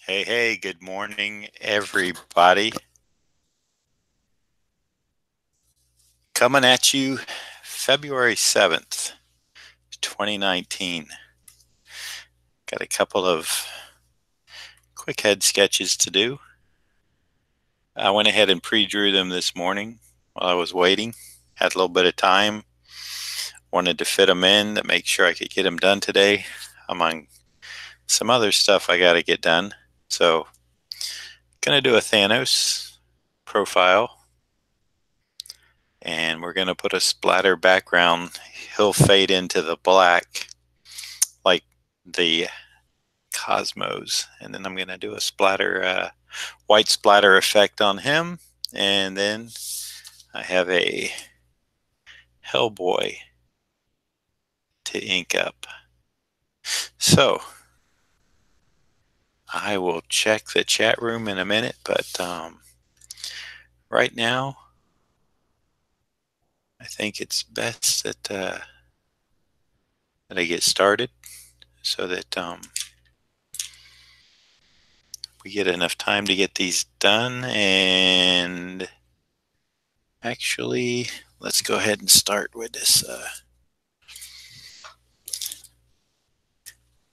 Hey, good morning, everybody. Coming at you February 7th, 2019. Got a couple of quick head sketches to do. I went ahead and pre-drew them this morning while I was waiting. Had a little bit of time. Wanted to fit them in to make sure I could get them done today. Among some other stuff I got to get done. So, gonna do a Thanos profile. And we're going to put a splatter background. He'll fade into the black like the cosmos. And then I'm going to do a splatter, white splatter effect on him. And then I have a hellboy to ink up. So I will check the chat room in a minute, but right now I think it's best that I get started so that we get enough time to get these done. And actually, let's go ahead and start with this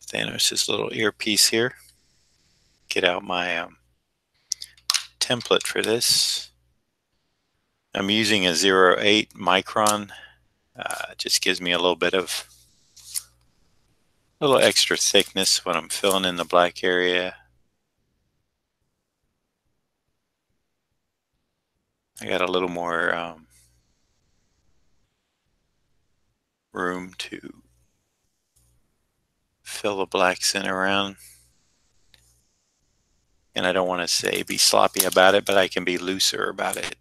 Thanos' little earpiece here. Get out my template for this. I'm using a 0.8 micron. Just gives me a little bit of extra thickness when I'm filling in the black area. I got a little more room to fill the blacks in around. And I don't want to say be sloppy about it, but I can be looser about it.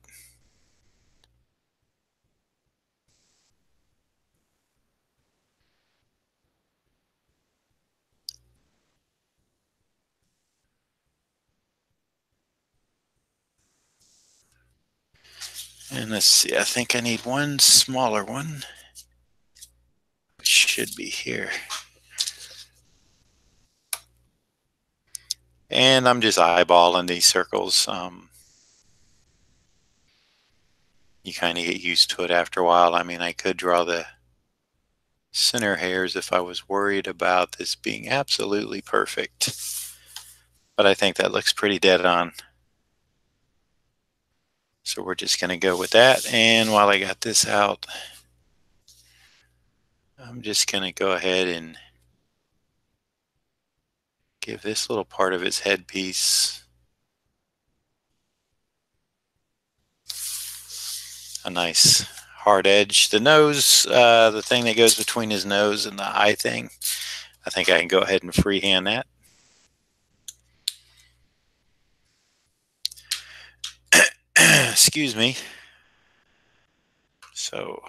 And let's see, I think I need one smaller one, which should be here. And I'm just eyeballing these circles. You kind of get used to it after a while. I mean, I could draw the center hairs if I was worried about this being absolutely perfect. But I think that looks pretty dead on. So we're just going to go with that. And while I got this out, I'm just going to go ahead and give this little part of his headpiece a nice hard edge. The nose, the thing that goes between his nose and the eye thing, I think I can go ahead and freehand that. Excuse me. So,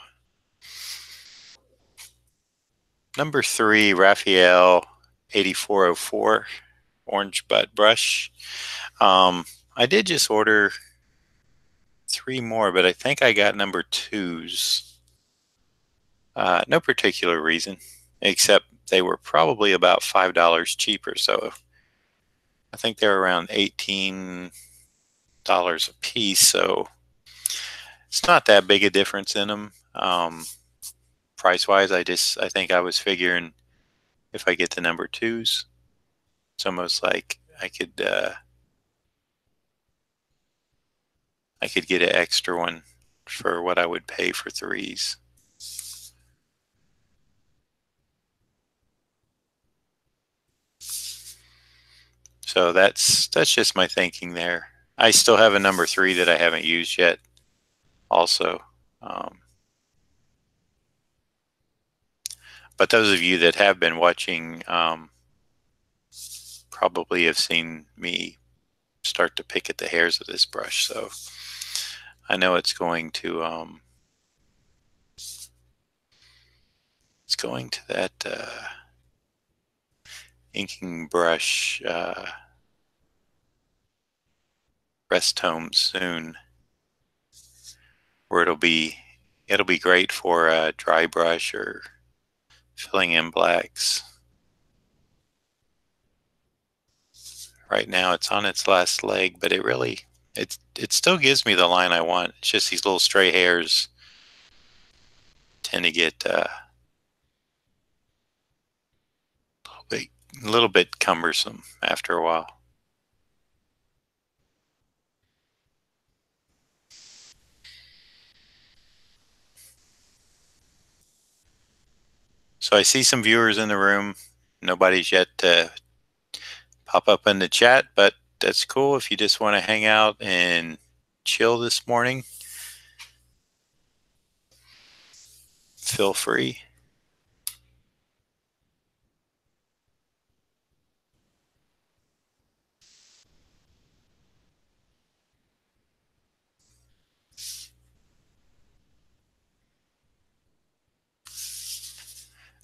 number 3, Raphael 8404, orange butt brush. I did just order 3 more, but I think I got number 2s. No particular reason, except they were probably about $5 cheaper. So I think they're around $18 a piece. So it's not that big a difference in them. Price wise, I think I was figuring if I get the number 2s, it's almost like I could get an extra one for what I would pay for 3s. So that's just my thinking there. I still have a number 3 that I haven't used yet also. But those of you that have been watching probably have seen me start to pick at the hairs of this brush. So I know it's going to that inking brush rest home soon, where it'll be great for a dry brush or filling in blacks. right now. It's on its last leg, but it still gives me the line I want. It's just these little stray hairs tend to get a little bit cumbersome after a while. So I see some viewers in the room. Nobody's yet pop up in the chat, but that's cool. If you just want to hang out and chill this morning, feel free.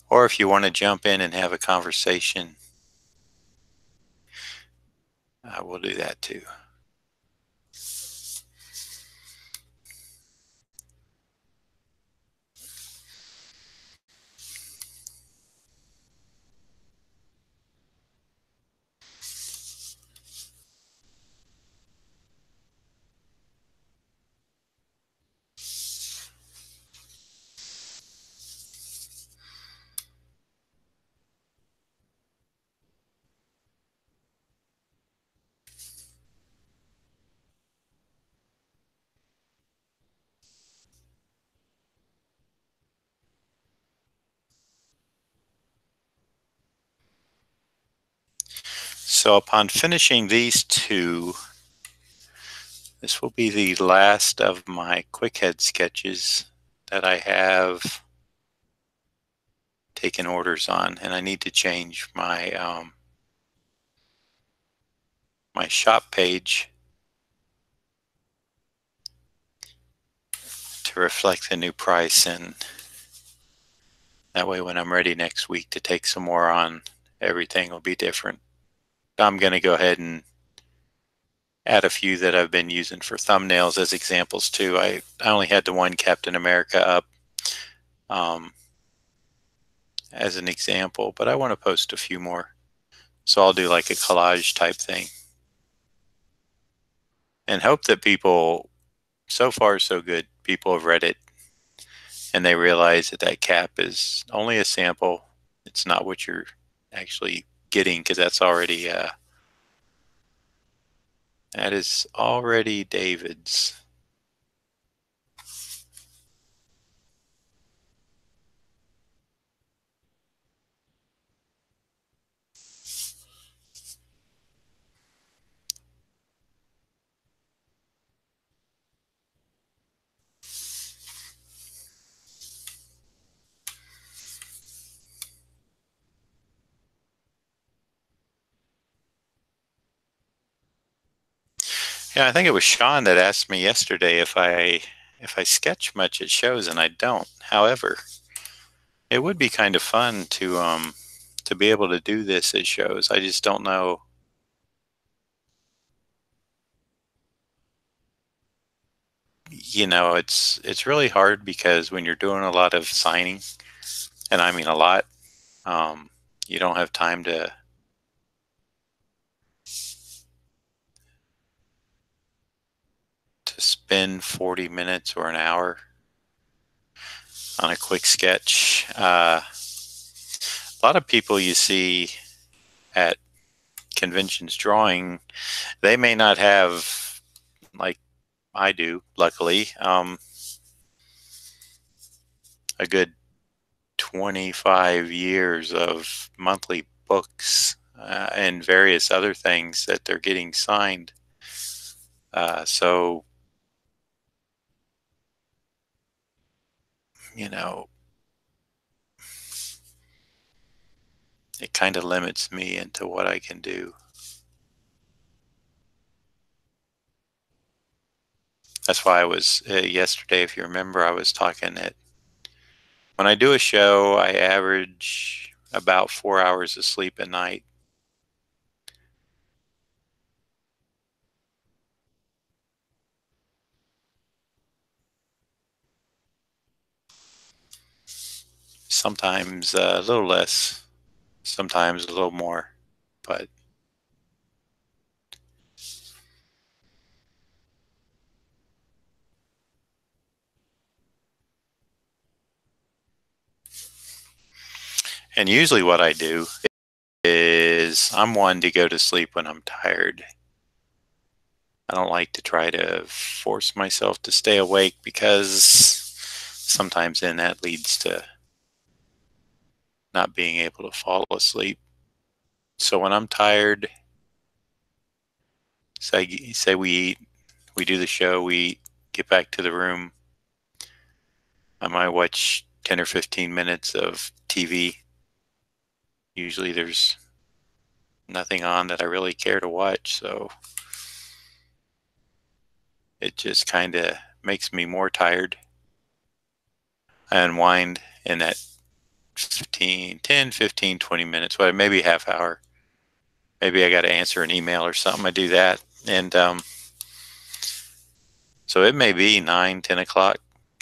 Or if you want to jump in and have a conversation, we'll do that too. So upon finishing these two, this will be the last of my quick head sketches that I have taken orders on, and I need to change my my shop page to reflect the new price, and that way when I'm ready next week to take some more on, everything will be different. I'm going to go ahead and add a few that I've been using for thumbnails as examples too. I only had the one Captain America up as an example, but I want to post a few more. So I'll do like a collage type thing and hope that people, so far so good, people have read it and they realize that that cap is only a sample. It's not what you're actually getting, because that's already that is already David's. Yeah, I think it was Sean that asked me yesterday if I sketch much at shows, and I don't. However, it would be kind of fun to be able to do this at shows. I just don't know. It's really hard because when you're doing a lot of signing, and I mean a lot, you don't have time to spend 40 minutes or an hour on a quick sketch. A lot of people you see at conventions drawing, they may not have, like I do, luckily, a good 25 years of monthly books and various other things that they're getting signed. So, you know, it kind of limits me into what I can do. That's why I was yesterday, if you remember, I was talking that when I do a show, I average about 4 hours of sleep a night. Sometimes a little less, sometimes a little more, but And usually what I do is I'm one to go to sleep when I'm tired. I don't like to try to force myself to stay awake because sometimes then that leads to not being able to fall asleep. So when I'm tired, say we eat, we do the show, we eat, get back to the room, I might watch 10 or 15 minutes of TV. Usually there's nothing on that I really care to watch, so it just kind of makes me more tired. I unwind in that 10, 15, 20 minutes, well, maybe half hour. Maybe I got to answer an email or something. I do that. And so it may be 9, 10 o'clock.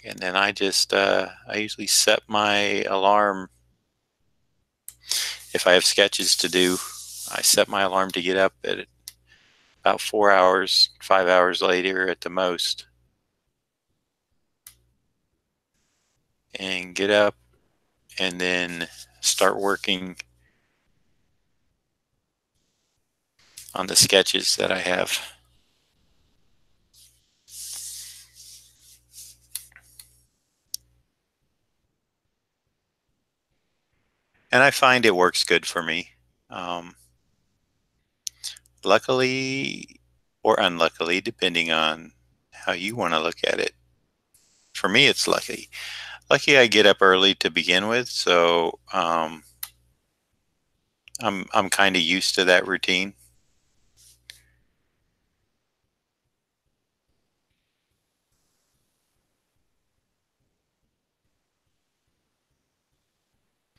And then I usually set my alarm. If I have sketches to do, I set my alarm to get up at about 4 hours, 5 hours later at the most. And get up and then start working on the sketches that I have. And I find it works good for me. Luckily or unluckily, depending on how you want to look at it. For me, it's lucky. Lucky I get up early to begin with, so I'm kind of used to that routine.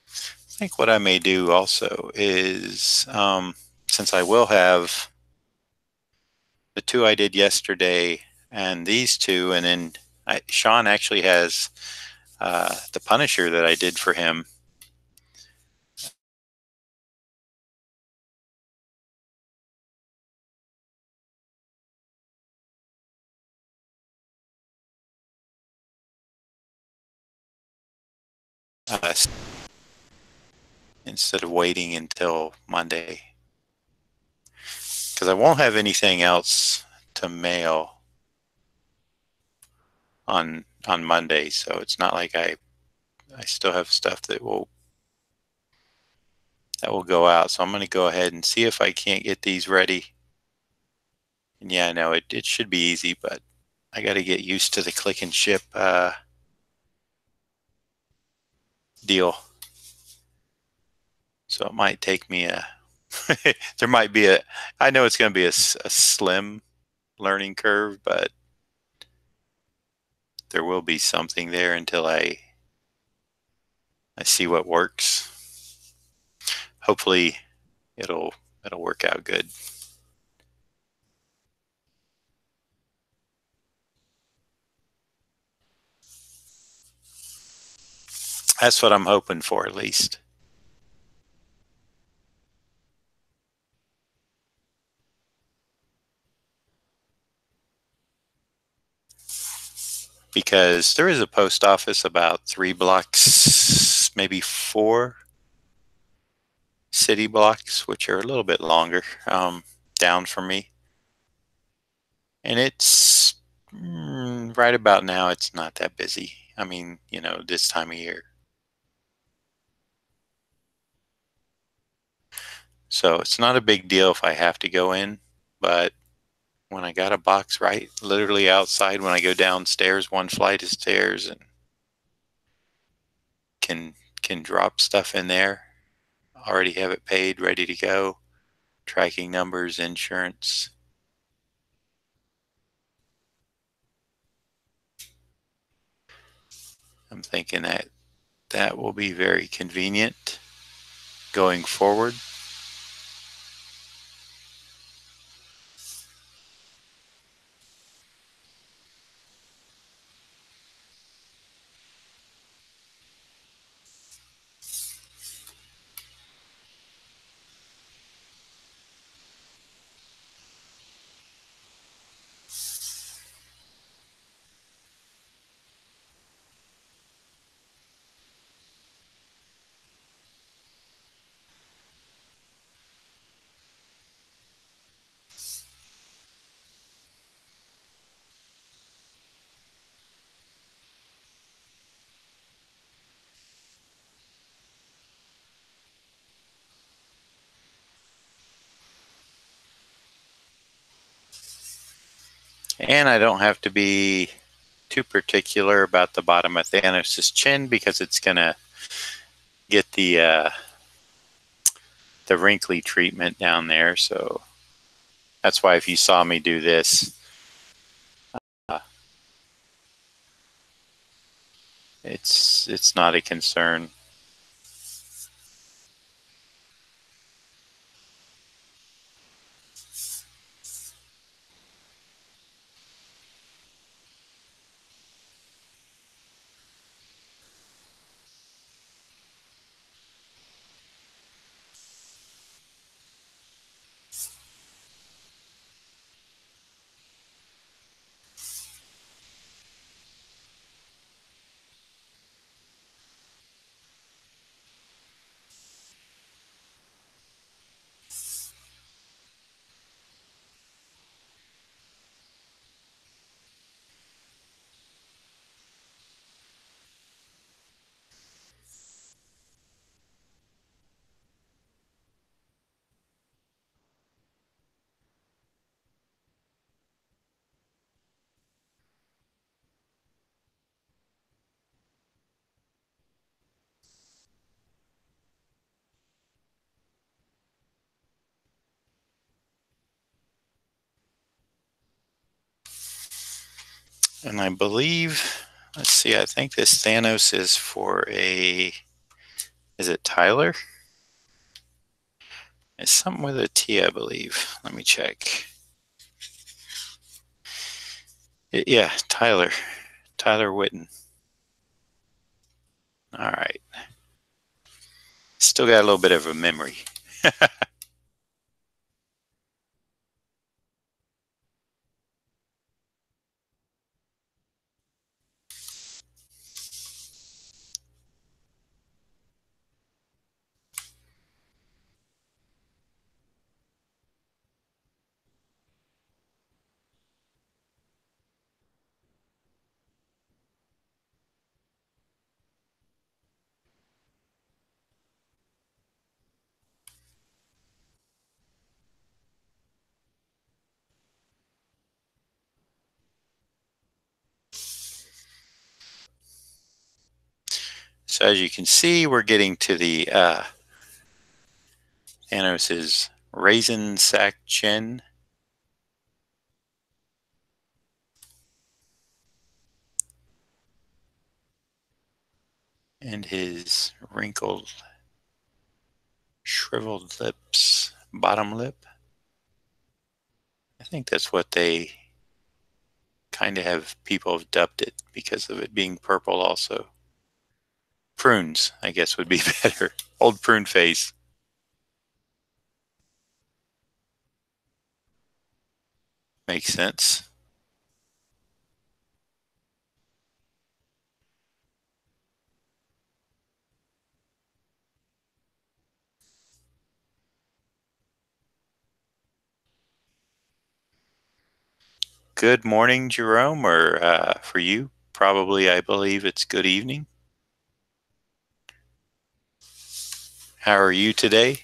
I think what I may do also is, since I will have the two I did yesterday and these two, and then Sean actually has the Punisher that I did for him. Uh, Instead of waiting until Monday, because I won't have anything else to mail on Monday, so it's not like I still have stuff that will go out. So I'm going to go ahead and see if I can't get these ready. And yeah, I know it should be easy, but I got to get used to the click and ship deal. So it might take me there might be I know it's going to be a slim learning curve, but there will be something there until I see what works. Hopefully it'll work out good. That's what I'm hoping for, at least. Because there is a post office about 3 blocks, maybe 4 city blocks, which are a little bit longer, down from me. And it's right about now, it's not that busy. I mean, this time of year. So it's not a big deal if I have to go in, but when I got a box right literally outside, when I go downstairs, 1 flight of stairs, and can drop stuff in there, already have it paid, ready to go, tracking numbers, insurance. I'm thinking that will be very convenient going forward. And I don't have to be too particular about the bottom of Thanos' chin because it's going to get the wrinkly treatment down there. So that's why if you saw me do this, uh, it's not a concern. And I believe, let's see, I think this Thanos is for is it Tyler? It's something with a T, I believe. Let me check. Yeah, Tyler. Tyler Witten. All right. Still got a little bit of a memory. So as you can see, we're getting to the Thanos's raisin sack chin. And his wrinkled, shriveled lips, bottom lip. I think that's what they kind of have people have dubbed it because of it being purple also. Prunes, I guess, would be better. Old prune face. Makes sense. Good morning, Jerome, or for you, probably I believe it's good evening. How are you today?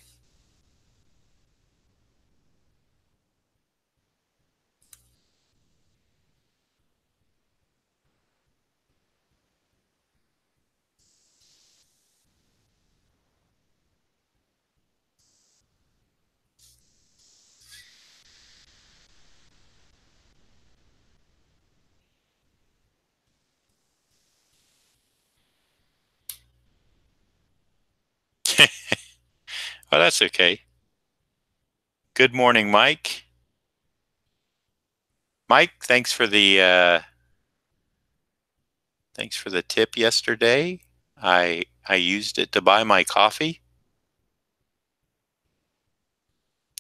Oh, that's okay. Good morning, Mike. Mike, thanks for the tip yesterday. I used it to buy my coffee.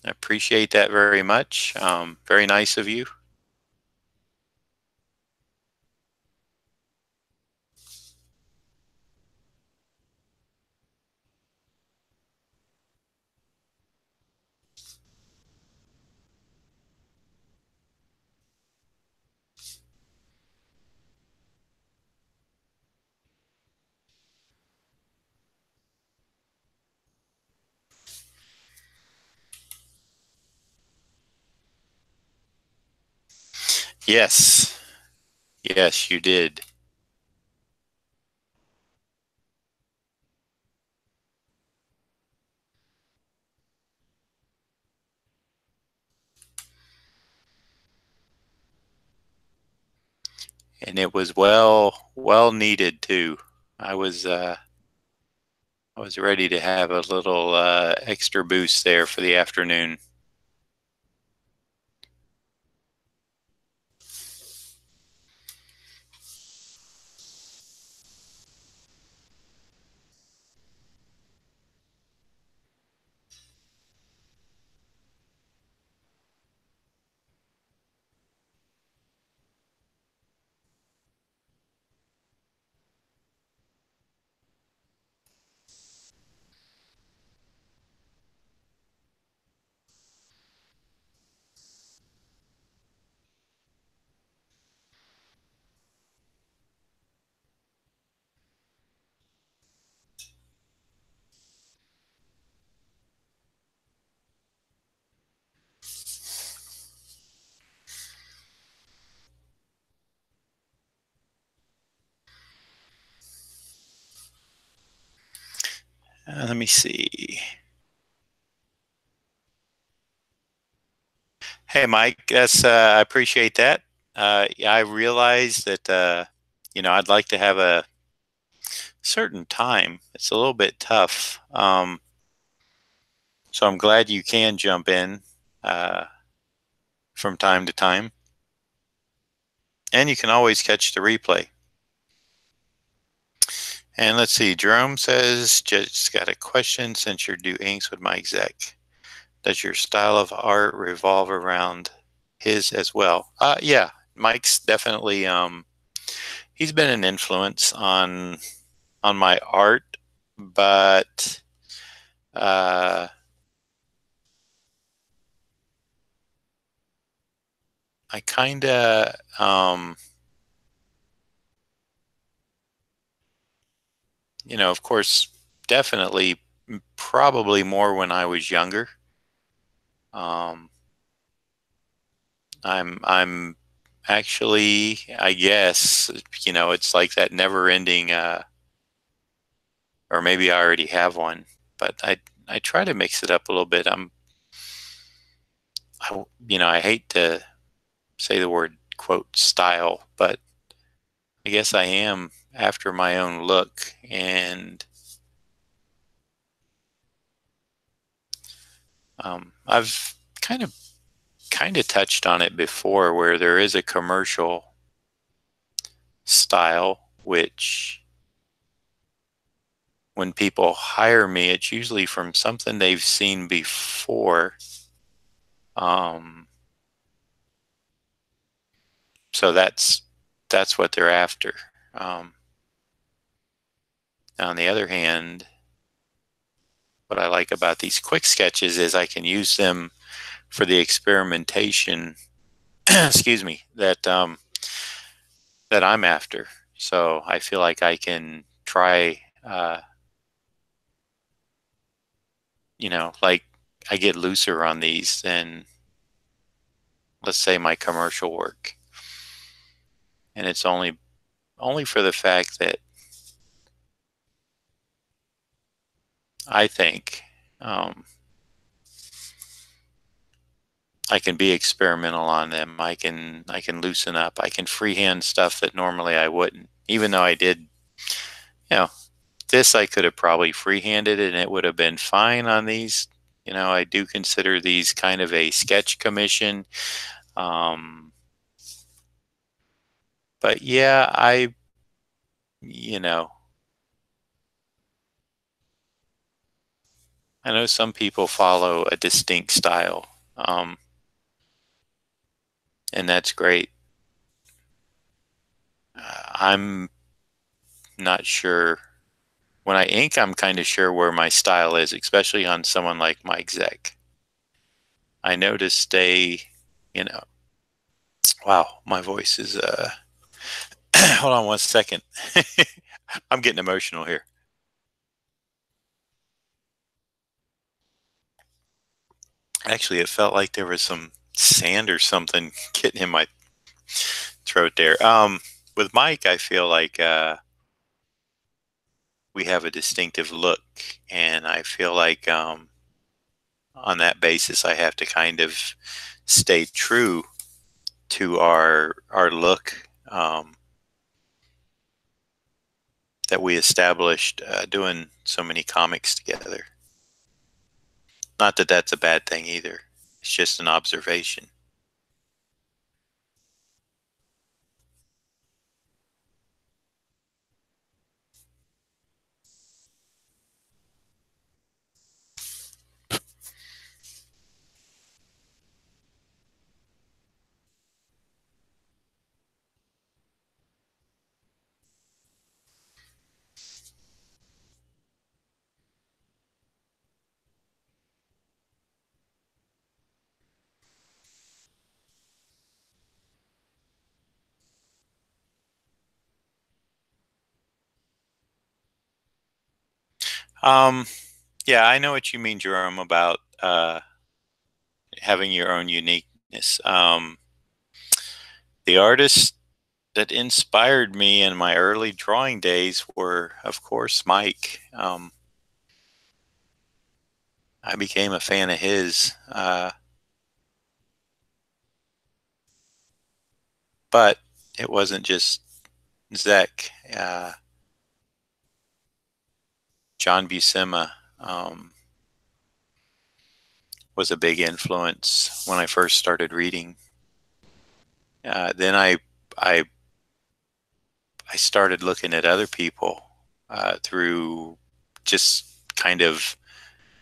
I appreciate that very much. Very nice of you. Yes. Yes, you did. And it was well needed too. I was uh I was ready to have a little extra boost there for the afternoon. Let me see. Hey, Mike, that's I appreciate that. Yeah, I realize that I'd like to have a certain time. It's a little bit tough. So I'm glad you can jump in uh, from time to time, and you can always catch the replay. And let's see, Jerome says, just got a question since you're due inks with my exec. Does your style of art revolve around his as well? Yeah, Mike's definitely he's been an influence on my art, but uh, I kind of of course, definitely, probably more when I was younger. Um, I'm actually, I guess, it's like that never ending, or maybe I already have one, but I try to mix it up a little bit. I hate to say the word quote style, but I guess I am after my own look, and I've kind of touched on it before, where there is a commercial style, which when people hire me, it's usually from something they've seen before. Um, so that's what they're after. Um, on the other hand, what I like about these quick sketches is I can use them for the experimentation. Excuse me, that I'm after. So I feel like I can try. Like I get looser on these than, let's say, my commercial work, and it's only for the fact that I think um, I can be experimental on them. I can loosen up. I can freehand stuff that normally I wouldn't. Even though I did, you know, this I could have probably freehanded and it would have been fine on these. I do consider these kind of a sketch commission. Um, but yeah, you know, I know some people follow a distinct style, and that's great. I'm not sure. When I ink, I'm kind of sure where my style is, especially on someone like Mike Zeck. I noticed you know, wow, my voice is, hold on one second. I'm getting emotional here. Actually, it felt like there was some sand or something getting in my throat there. With Mike, I feel like we have a distinctive look, and I feel like on that basis, I have to kind of stay true to our look that we established doing so many comics together. Not that that's a bad thing either. It's just an observation. Um, yeah, I know what you mean, Jerome, about having your own uniqueness. The artists that inspired me in my early drawing days were, of course, Mike. I became a fan of his, but it wasn't just Zach. John Buscema was a big influence when I first started reading. Then I I started looking at other people through just kind of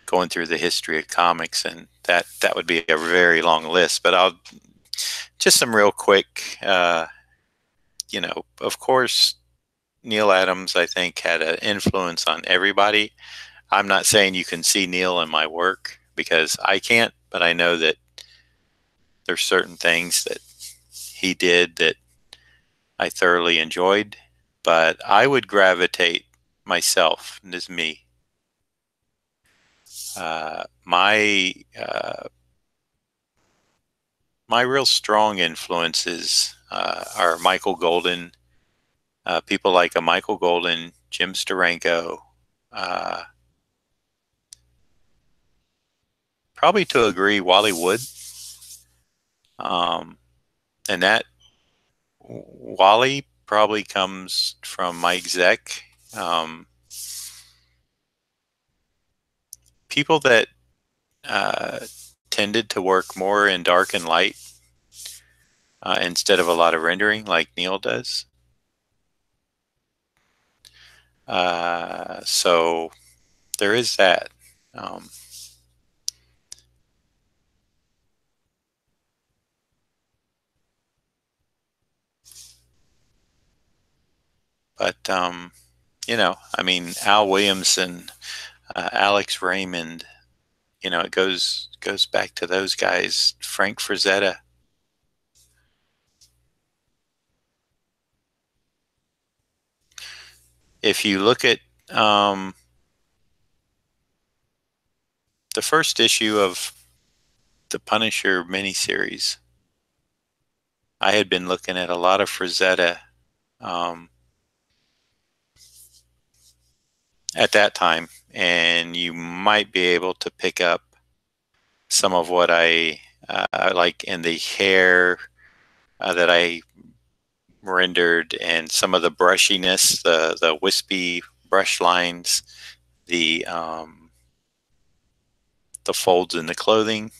going through the history of comics, and that would be a very long list. But I'll just some real quick. Of course, Neil Adams, I think, had an influence on everybody. I'm not saying you can see Neil in my work because I can't, but I know that there's certain things that he did that I thoroughly enjoyed. But I would gravitate myself, and this is me. My real strong influences are Michael Golden, people like a Michael Golden, Jim Steranko, uh, probably to agree, Wally Wood, and that Wally probably comes from Mike Zeck. People that uh, tended to work more in dark and light instead of a lot of rendering, like Neil does. So there is that. Um, but I mean, Al Williamson, Alex Raymond. It goes back to those guys. Frank Frazetta. If you look at the first issue of the Punisher miniseries, I had been looking at a lot of Frazetta um, at that time, and you might be able to pick up some of what I like in the hair that I rendered, and some of the brushiness, the wispy brush lines, the folds in the clothing.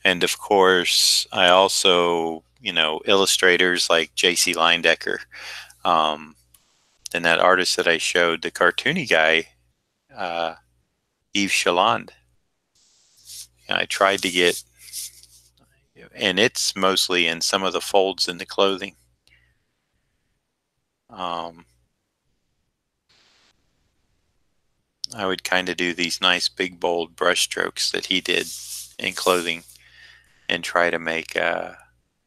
And of course, I also, illustrators like J.C. Leyendecker. Um, and that artist that I showed, the cartoony guy, uh, Yves Chaland. And I tried to get, and it's mostly in some of the folds in the clothing. Um, I would kind of do these nice big bold brush strokes that he did in clothing and try to make an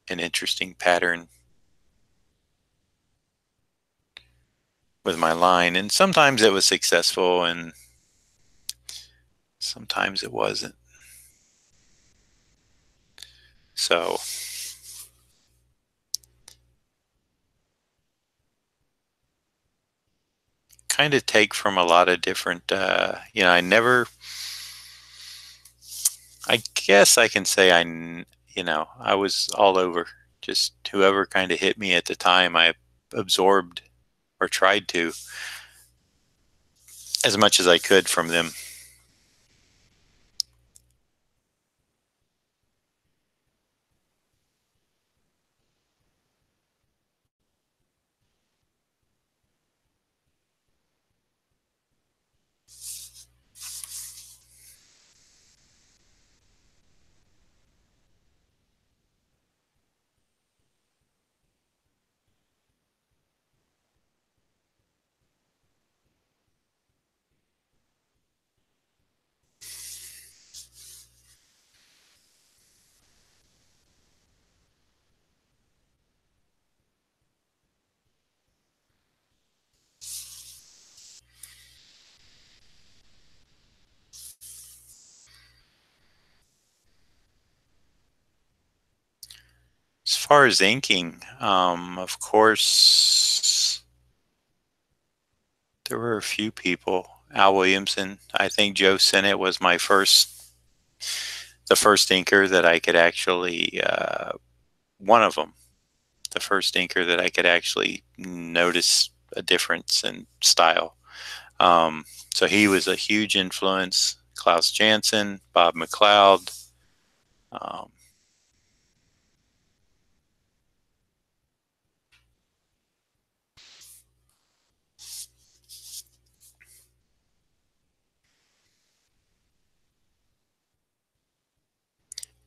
interesting pattern. with my line, and sometimes it was successful and sometimes it wasn't. So kind of take from a lot of different, I guess I can say I was all over. Just whoever kind of hit me at the time, I absorbed or tried to as much as I could from them. As far as inking, of course, there were a few people. Al Williamson, I think Joe Sennett was the first inker that I could actually, one of them, the first inker that I could actually notice a difference in style. Um, so he was a huge influence. Klaus Janson, Bob McLeod, um,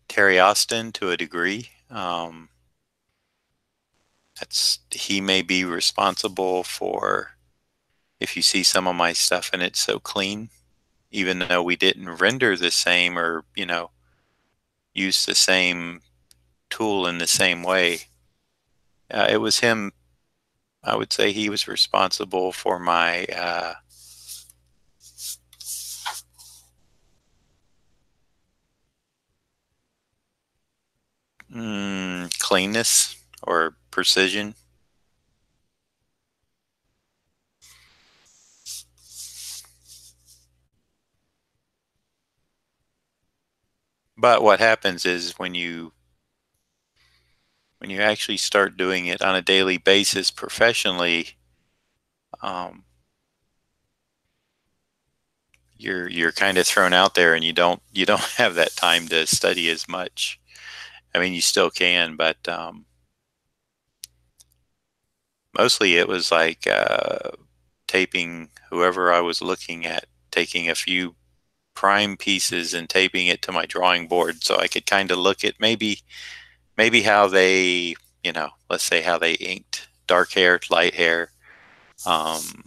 Terry Austin to a degree. He may be responsible for if you see some of my stuff and it's so clean, even though we didn't render the same or use the same tool in the same way. It was him. I would say he was responsible for my cleanness or precision. But what happens is when you actually start doing it on a daily basis professionally, um, you're kind of thrown out there, and you don't have that time to study as much. I mean, you still can, but mostly it was like taping whoever I was looking at, taking a few prime pieces and taping it to my drawing board so I could kind of look at maybe how they, let's say how they inked dark hair, light hair, um,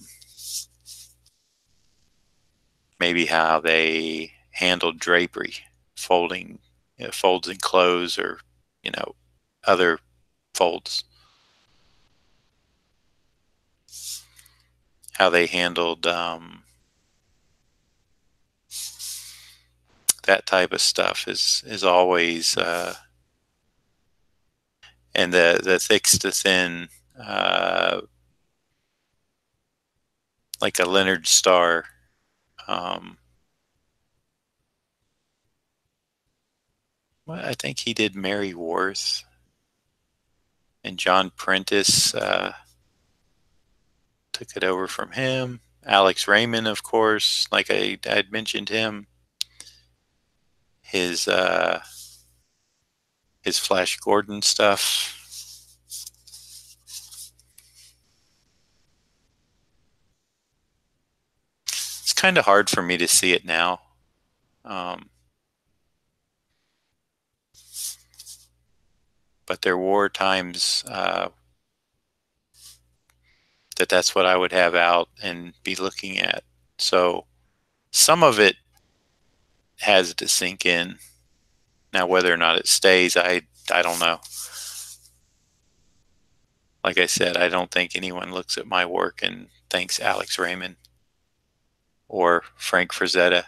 maybe how they handled drapery, folding, folds in clothes or, you know, other folds, how they handled that type of stuff is always, and the thicks to thin, uh, like a Leonard Starr. Um, well, I think he did Mary Worth, and John Prentice took it over from him. Alex Raymond, of course, like I'd mentioned him, his his Flash Gordon stuff. It's kind of hard for me to see it now. Um, but there were times that's what I would have out and be looking at. So some of it has to sink in. Now, whether or not it stays, I don't know. Like I said, I don't think anyone looks at my work and Thanks, Alex Raymond or Frank Frazetta.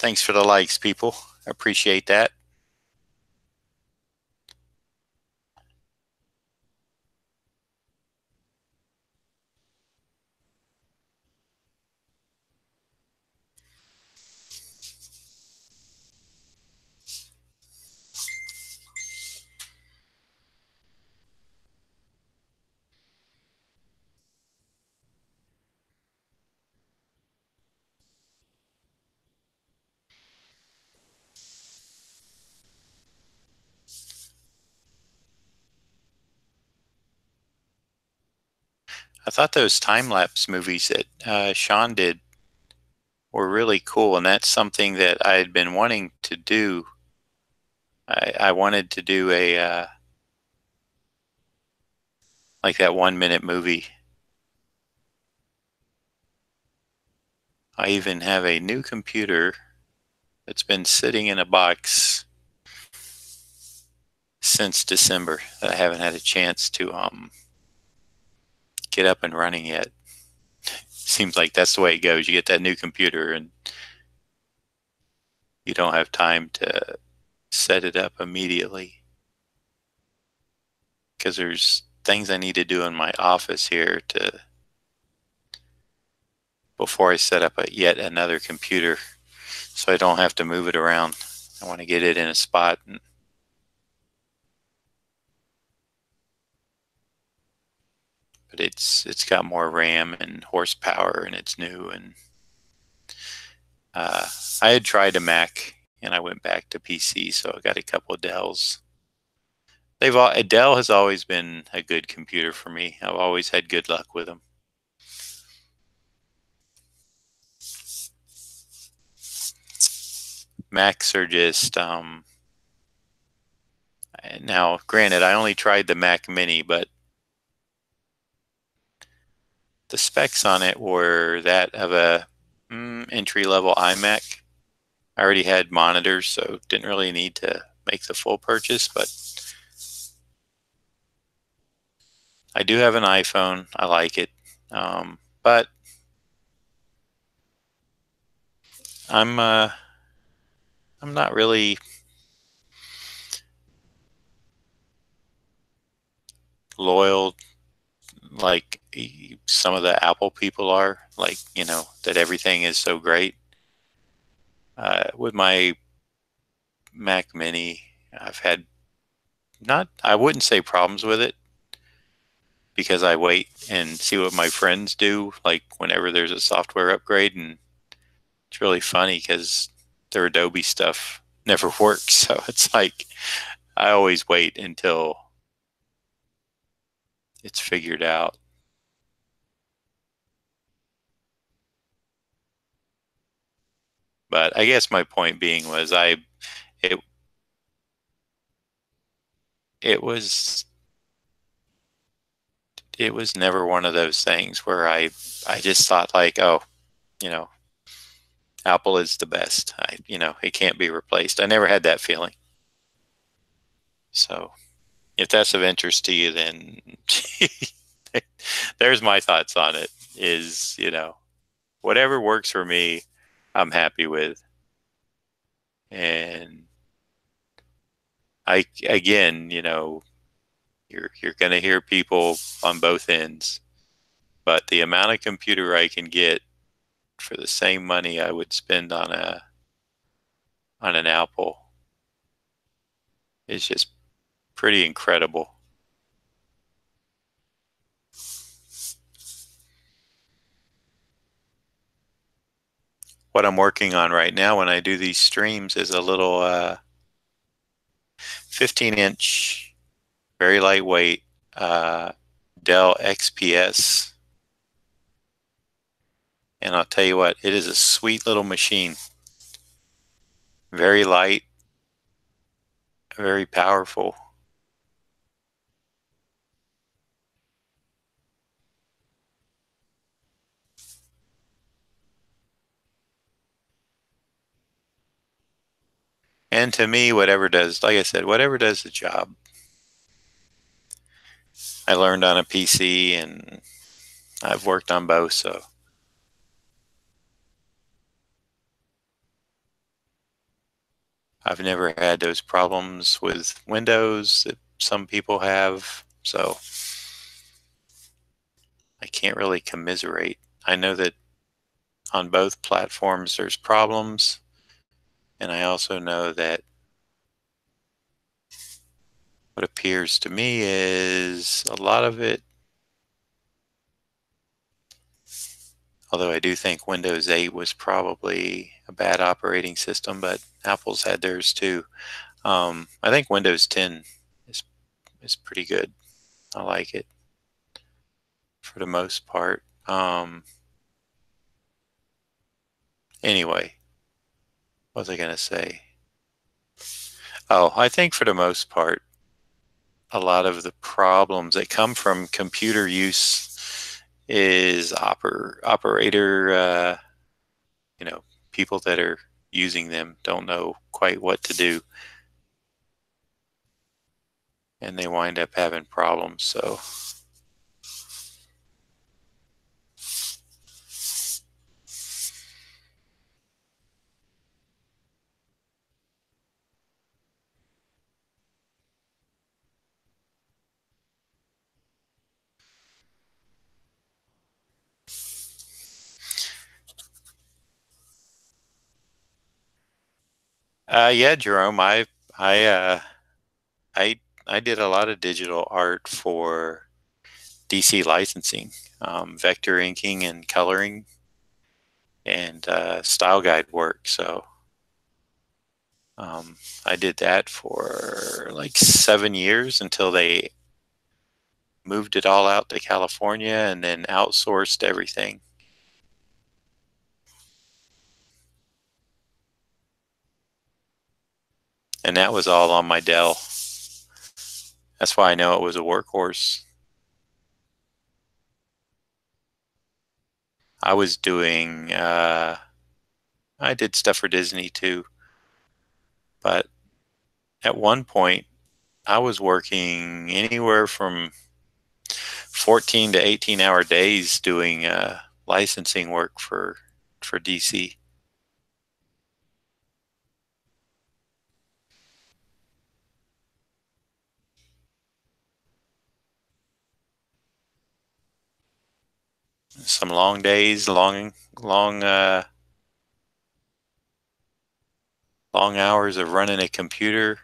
Thanks for the likes, people. I appreciate that. I thought those time-lapse movies that Sean did were really cool, and that's something that I had been wanting to do. I wanted to do a like that 1 minute movie. I even have a new computer that's been sitting in a box since December that I haven't had a chance to get up and running yet. Seems like that's the way it goes. You get that new computer and you don't have time to set it up immediately because there's things I need to do in my office here to before I set up yet another computer so I don't have to move it around. I want to get it in a spot, but it's got more RAM and horsepower and it's new. And I had tried a Mac and I went back to PC, so I got a couple of Dells. Dell has always been a good computer for me. I've always had good luck with them. Macs are just now. Granted, I only tried the Mac Mini, but the specs on it were that of a entry-level iMac. I already had monitors, so didn't really need to make the full purchase, but I do have an iPhone. I like it. But I'm not really loyal like some of the Apple people are, like, that everything is so great. With my Mac Mini, I've had not, I wouldn't say problems with it because I wait and see what my friends do, like whenever there's a software upgrade. And it's really funny because their Adobe stuff never works. So it's like I always wait until it's figured out. But I guess my point being was it it was it was never one of those things where I just thought like, oh, you know, Apple is the best. It can't be replaced. I never had that feeling. So if that's of interest to you, then there's my thoughts on it. Is whatever works for me, I'm happy with. And I again, you're going to hear people on both ends, but the amount of computer I can get for the same money I would spend on an Apple is just pretty incredible. What I'm working on right now when I do these streams is a little 15-inch, very lightweight uh, Dell XPS. And I'll tell you what, it is a sweet little machine. Very light, very powerful. And to me, whatever does, like I said, whatever does the job. I learned on a PC and I've worked on both, so I've never had those problems with Windows that some people have. So I can't really commiserate. I know that on both platforms there's problems, and I also know that what appears to me is a lot of it, although I do think Windows 8 was probably a bad operating system, but Apple's had theirs too. I think Windows 10 is pretty good. I like it for the most part. Anyway, what was I going to say? Oh, I think for the most part, a lot of the problems that come from computer use is operator, people that are using them don't know quite what to do, and they wind up having problems. So yeah, Jerome, I uh, I I did a lot of digital art for DC licensing, vector inking and coloring, and style guide work. So I did that for like 7 years until they moved it all out to California and then outsourced everything. And that was all on my Dell. That's why I know it was a workhorse. I was doing, I did stuff for Disney too. But at one point, I was working anywhere from 14 to 18-hour days doing licensing work for DC. Some long days, long hours of running a computer.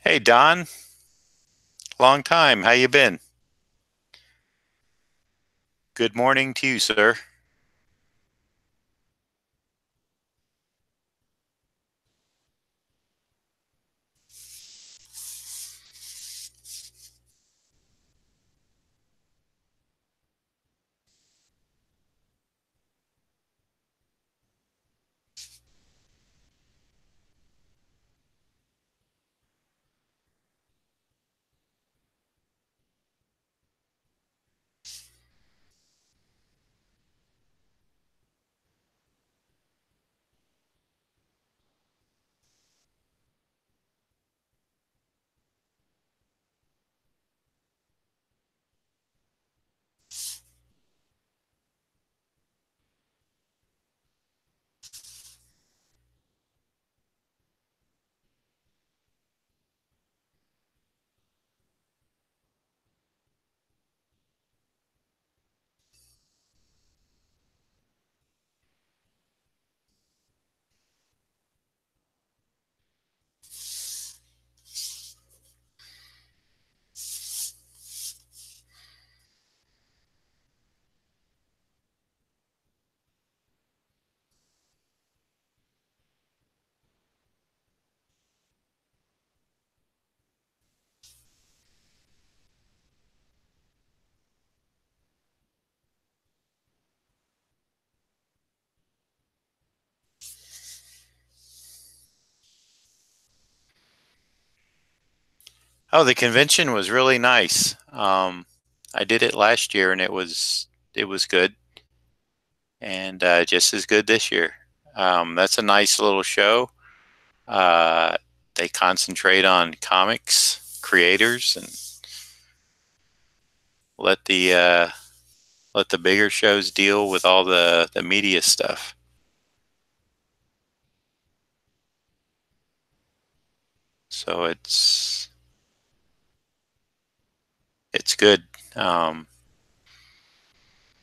Hey Don, long time. How you been? Good morning to you, sir. Oh, the convention was really nice. I did it last year and it was good and just as good this year. That's a nice little show. Uh, they concentrate on comics creators and let the uh, let the bigger shows deal with all the media stuff. So it's good. Um,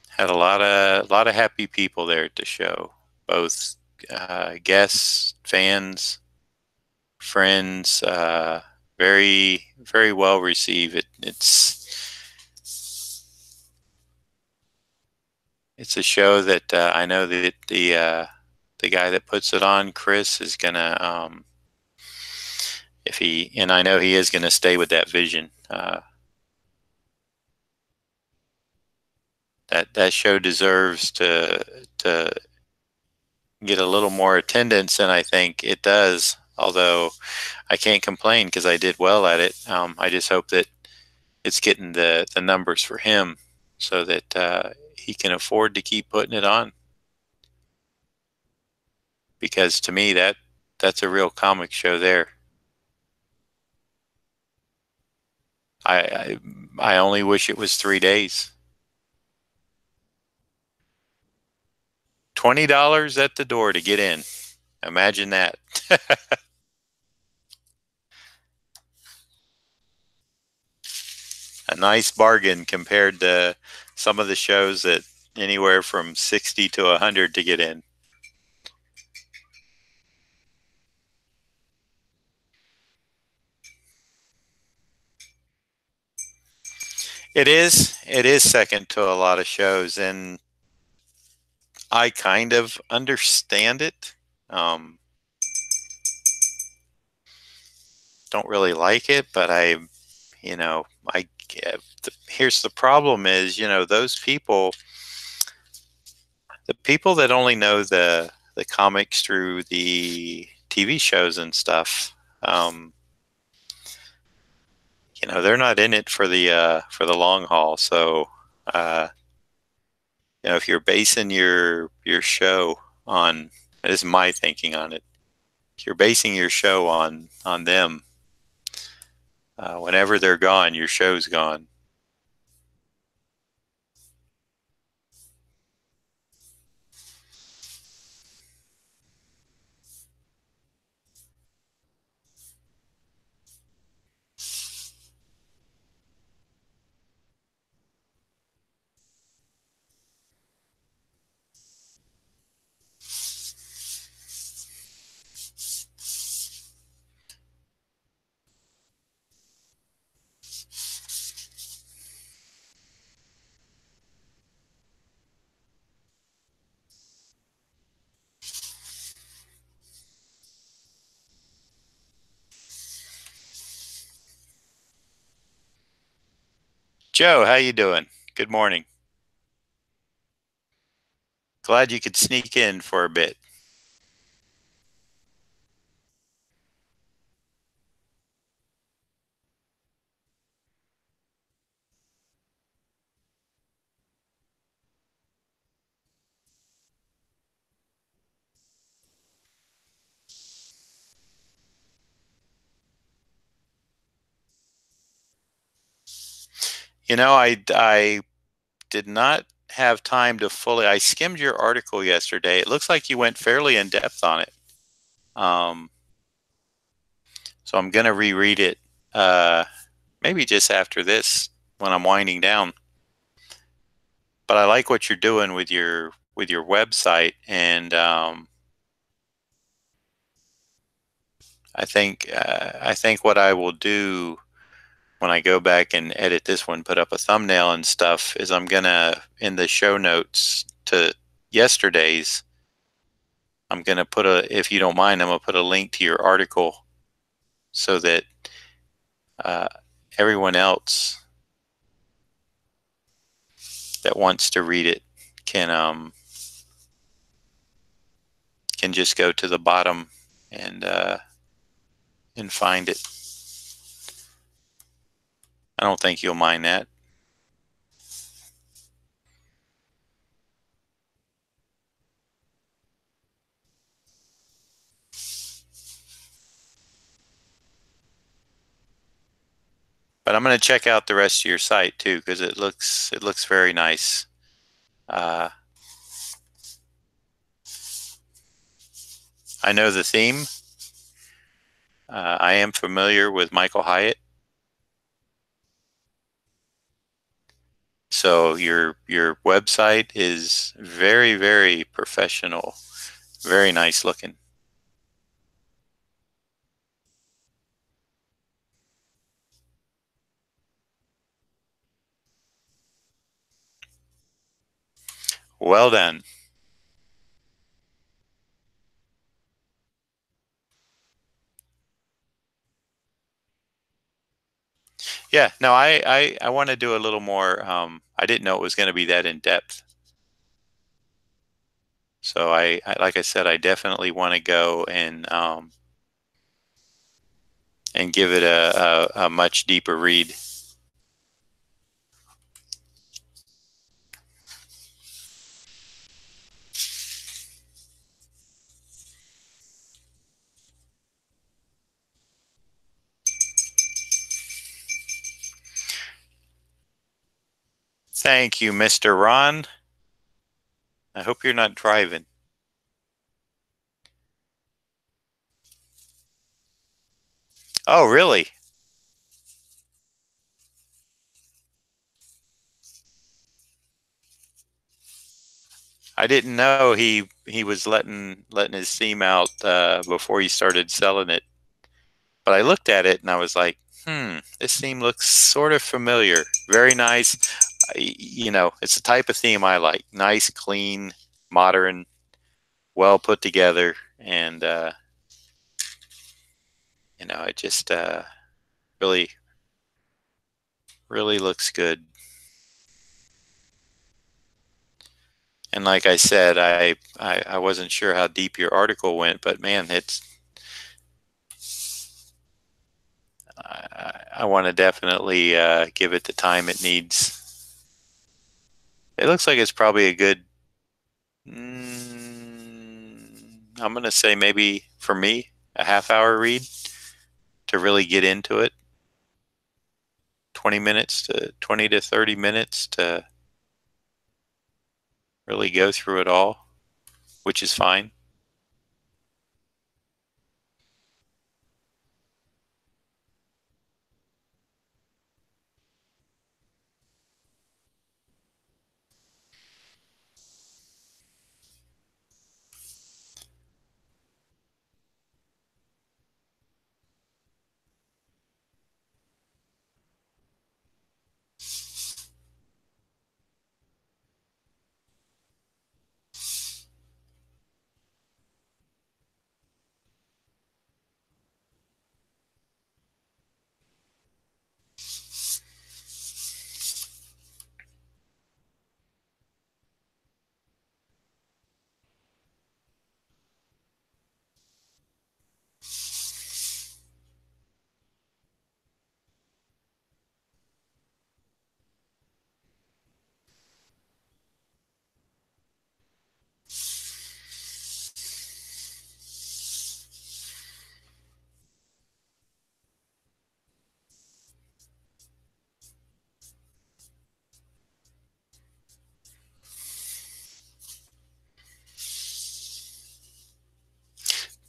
Had a lot of happy people there at the show, both guests, fans, friends. Very well received. It's a show that I know that the guy that puts it on, Chris, is gonna if he and I know he is gonna stay with that vision. That show deserves to get a little more attendance than I think it does. Although I can't complain because I did well at it. I just hope that it's getting the numbers for him so that he can afford to keep putting it on. Because to me, that's a real comic show there. I I, I only wish it was 3 days. $20 at the door to get in. Imagine that. A nice bargain compared to some of the shows that anywhere from 60 to 100 to get in. It is second to a lot of shows, and I kind of understand it. Um, don't really like it, but you know, I here's the problem is, those people, the people that only know the comics through the TV shows and stuff, they're not in it for the long haul. So, uh, if you're basing your show on, this is my thinking on it. If you're basing your show on them, whenever they're gone, your show's gone. Joe, how you doing? Good morning. Glad you could sneak in for a bit. I did not have time to fully. I skimmed your article yesterday. It looks like you went fairly in depth on it. Um, so I'm gonna reread it. Maybe just after this when I'm winding down. But I like what you're doing with your website, and I think what I will do when I go back and edit this one, put up a thumbnail and stuff, is I'm gonna in the show notes to yesterday's. I'm gonna put if you don't mind, I'm gonna put a link to your article so that uh, everyone else that wants to read it can just go to the bottom and find it. I don't think you'll mind that. But I'm going to check out the rest of your site too because it looks very nice. Uh, I know the theme. I am familiar with Michael Hyatt, so your website is very very professional, very nice looking. Well done. Yeah, no, I want to do a little more. I didn't know it was going to be that in depth. So like I said, I definitely want to go and give it a much deeper read. Thank you, Mr. Ron. I hope you're not driving. Oh, really? I didn't know he was letting his theme out before he started selling it. But I looked at it and I was like, this theme looks sort of familiar. Very nice. It's the type of theme I like. Nice, clean, modern, well put together, and it just really, really looks good. And like I said, I wasn't sure how deep your article went, but man, I want to definitely give it the time it needs. It looks like it's probably a good. I'm gonna say maybe for me a half-hour read to really get into it. 20 to 30 minutes to really go through it all, which is fine.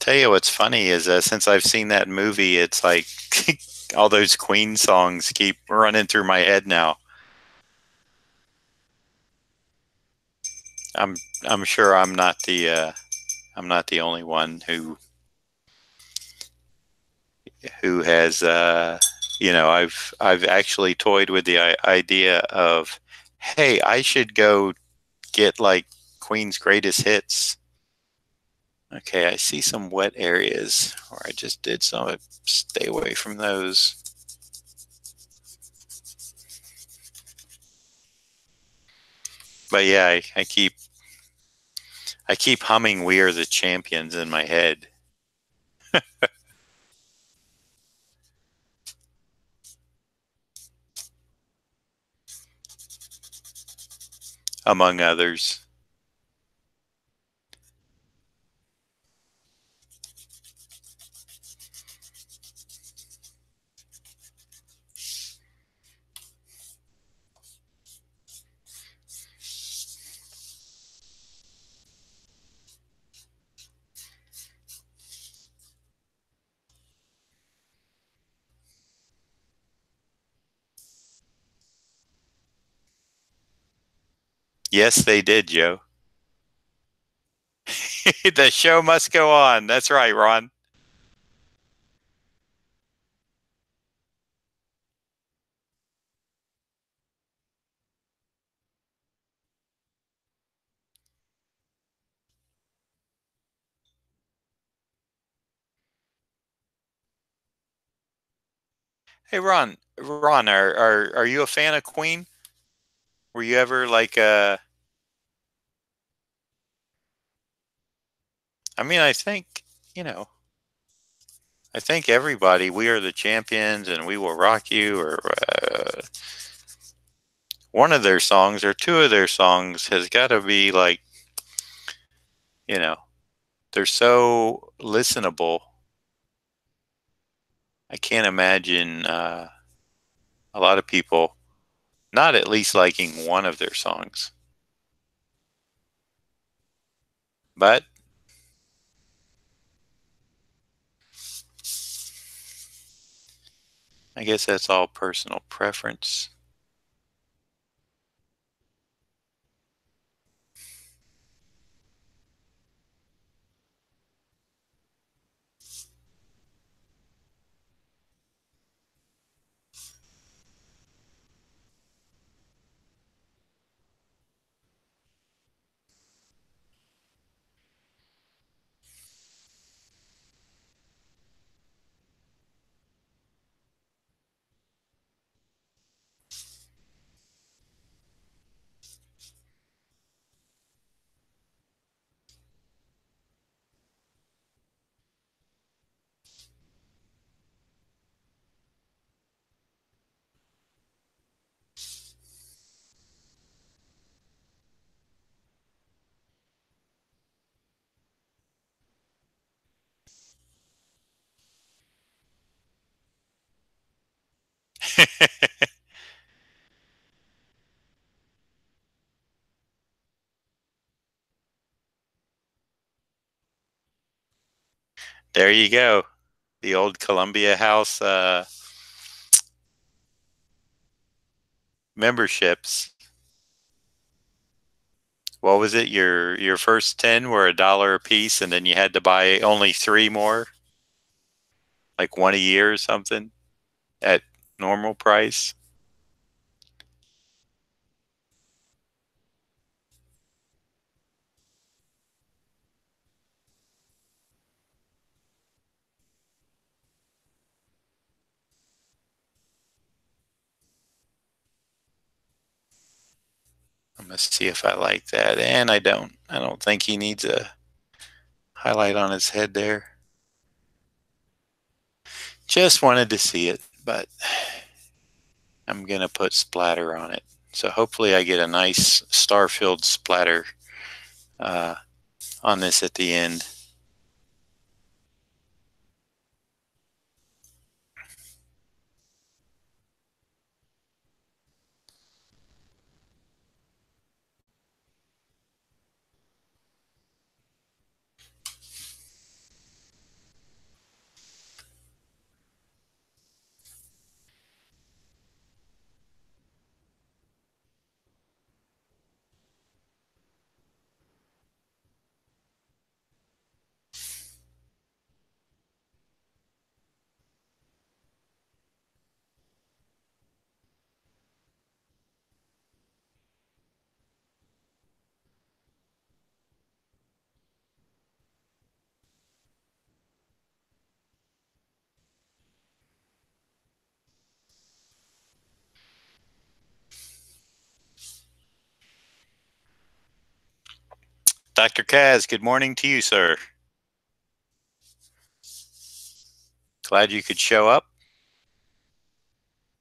tell you what's funny is since I've seen that movie, it's like all those Queen songs keep running through my head now. I'm I'm sure I'm not the only one who has I've actually toyed with the idea of, hey, I should go get like Queen's greatest hits. Okay, I see some wet areas where I just did some. Stay away from those. But yeah, I keep humming "We Are the Champions" in my head, among others. Yes, they did, Joe. The show must go on. That's right, Ron. Hey, Ron, are you a fan of Queen? Were you ever like I mean, you know, I think everybody, "We Are the Champions" and "We Will Rock You," or one of their songs or two of their songs has got to be like, you know, they're so listenable. I can't imagine a lot of people not at least liking one of their songs. But I guess that's all personal preference. There you go. The old Columbia House memberships. What was it? Your first 10 were $1 a piece, and then you had to buy only three more, like one a year or something at normal price. I'm gonna see if I like that. And I don't. I don't think he needs a highlight on his head there. Just wanted to see it, but I'm gonna put splatter on it. So hopefully I get a nice star-filled splatter uh, on this at the end. Dr. Kaz, good morning to you, sir. Glad you could show up.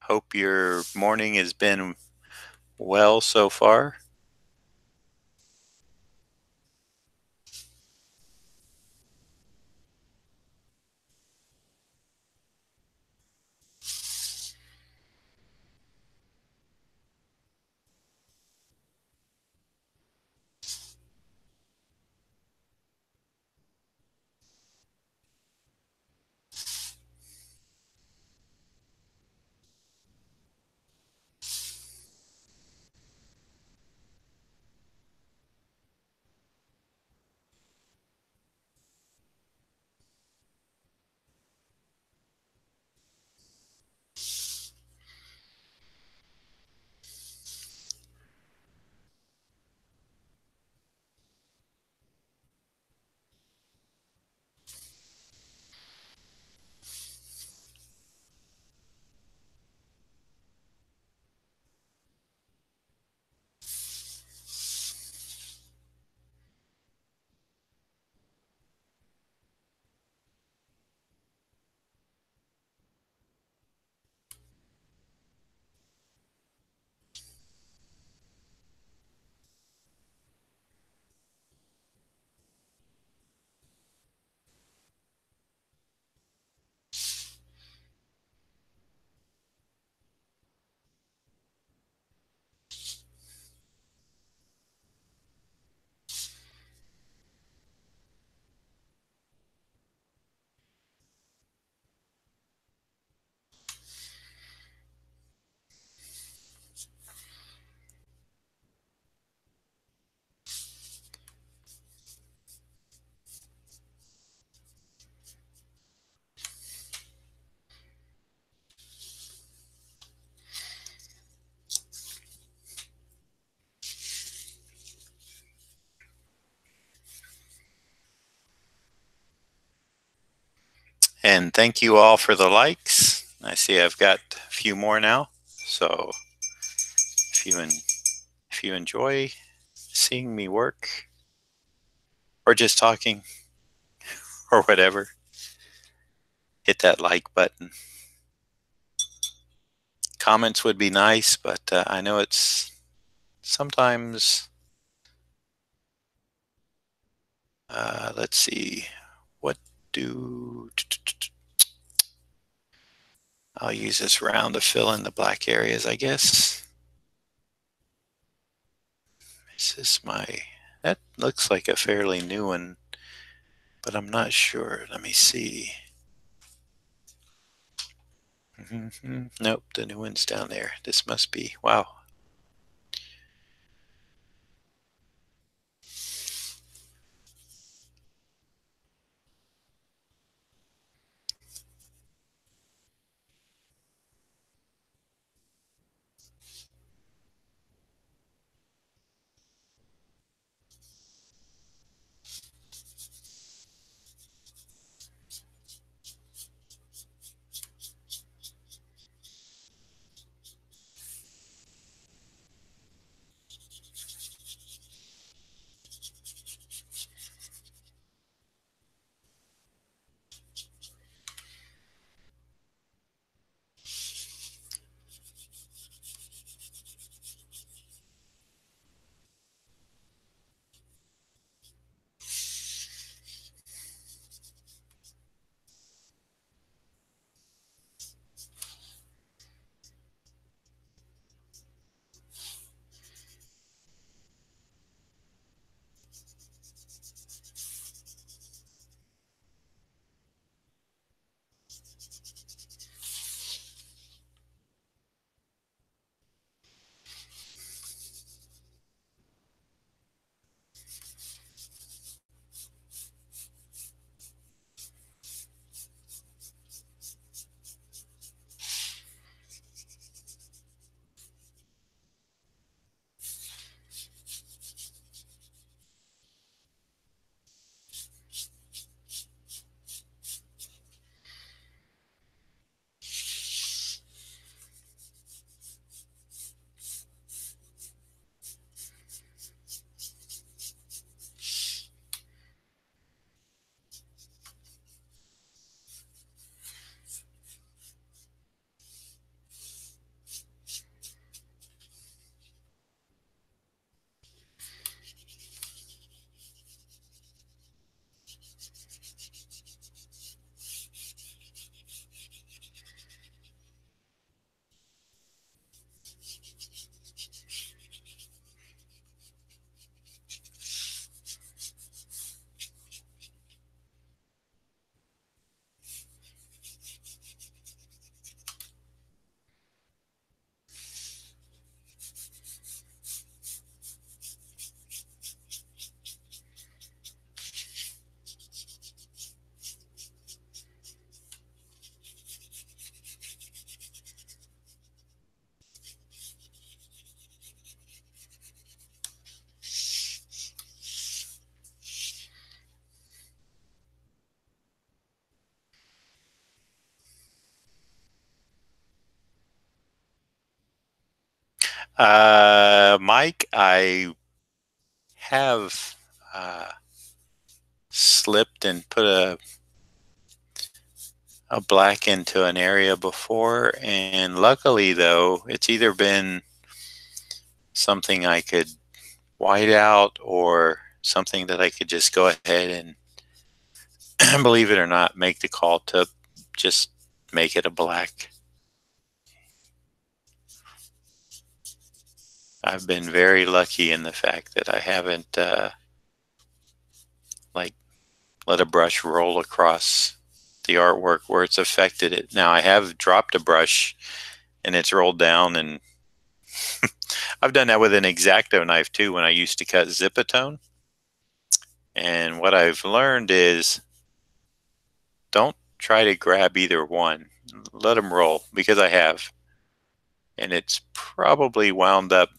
Hope your morning has been well so far. And thank you all for the likes. I see I've got a few more now. So if you enjoy seeing me work or just talking or whatever, hit that like button. Comments would be nice, but I know it's sometimes, let's see, what do, I'll use this round to fill in the black areas, I guess. Is this that looks like a fairly new one, but I'm not sure. Let me see. Nope, the new one's down there. This must be, wow. Mike, I have slipped and put a black into an area before, and luckily though, it's either been something I could white out or something that I could just go ahead and believe it or not, make the call to just make it a black. I've been very lucky in the fact that I haven't like let a brush roll across the artwork where it's affected it. Now I have dropped a brush and it's rolled down, and I've done that with an X-Acto knife too when I used to cut zipatone. And what I've learned is don't try to grab either one. Let them roll, because I have. And it's probably wound up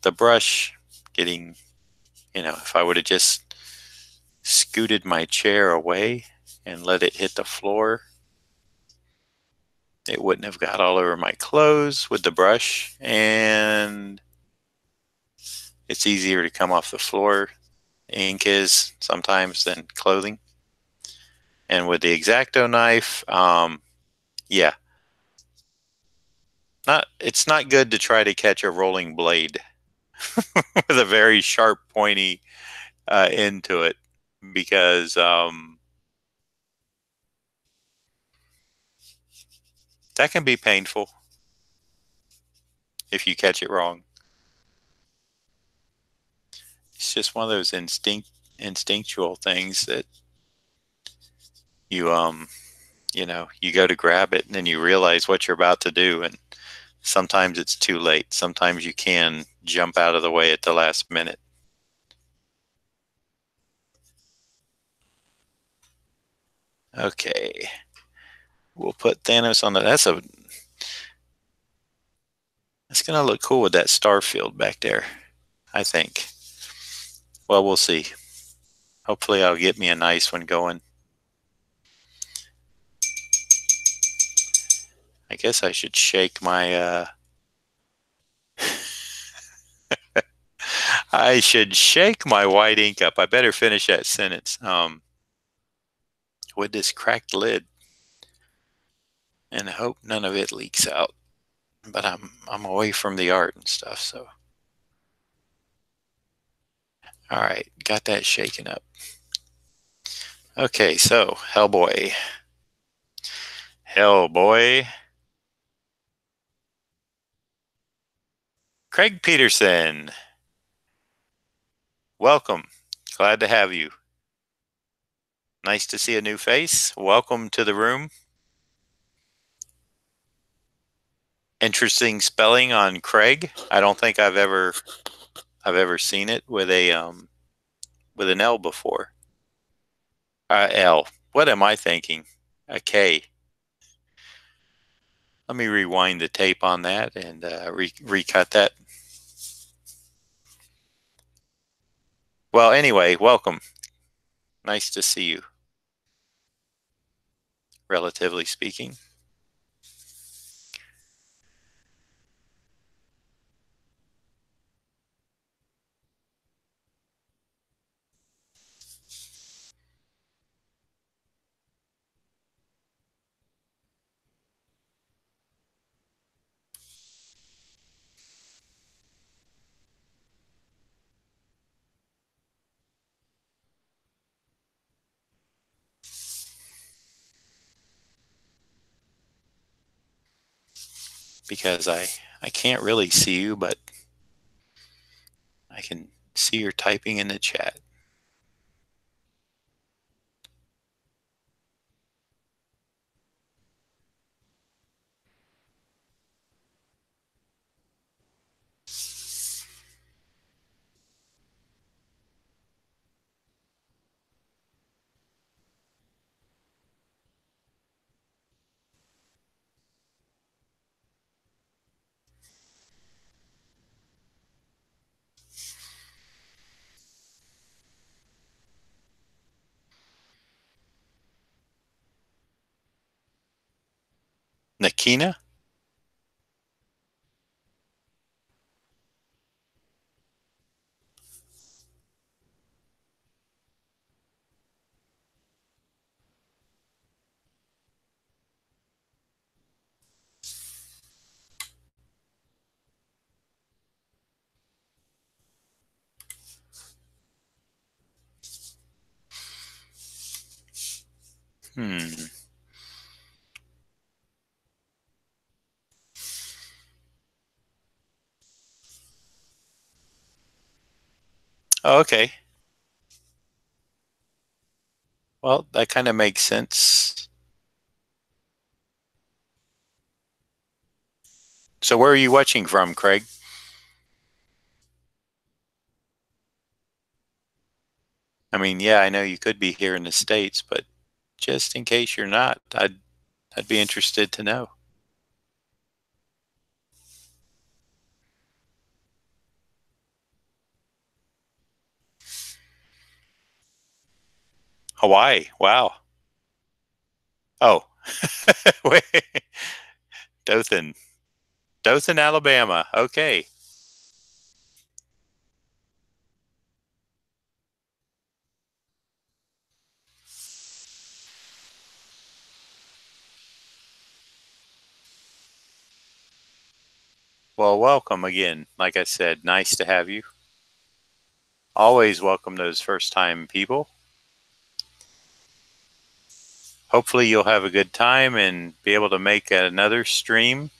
the brush getting, if I would have just scooted my chair away and let it hit the floor, it wouldn't have got all over my clothes with the brush. And it's easier to come off the floor, ink is sometimes, than clothing. And with the X-Acto knife, yeah, it's not good to try to catch a rolling blade with a very sharp, pointy end to it, because that can be painful if you catch it wrong. It's just one of those instinctual things that you you go to grab it and then you realize what you're about to do, and sometimes it's too late. Sometimes you can jump out of the way at the last minute. Okay, we'll put Thanos on the. That's gonna look cool with that star field back there, I think. Well, we'll see. Hopefully, I'll get me a nice one going. I guess I should shake my. I should shake my white ink up. I better finish that sentence. With this cracked lid, and hope none of it leaks out. But I'm away from the art and stuff, so. All right, got that shaken up. Okay, so Hellboy. Hellboy. Craig Peterson. Welcome. Glad to have you. Nice to see a new face. Welcome to the room. Interesting spelling on Craig. I don't think I've ever seen it with an L before. L. What am I thinking? A K. Let me rewind the tape on that and recut that. Well, anyway, welcome. Nice to see you, relatively speaking. Because I can't really see you, but I can see you're typing in the chat. Nakina? Hmm. Oh, okay. Well, that kind of makes sense. So where are you watching from, Craig? I mean, yeah, I know you could be here in the States, but just in case you're not, I'd be interested to know. Hawaii. Wow. Oh, wait. Dothan. Dothan, Alabama. Okay. Well, welcome again. Like I said, nice to have you. Always welcome those first time people. Hopefully, you'll have a good time and be able to make another stream.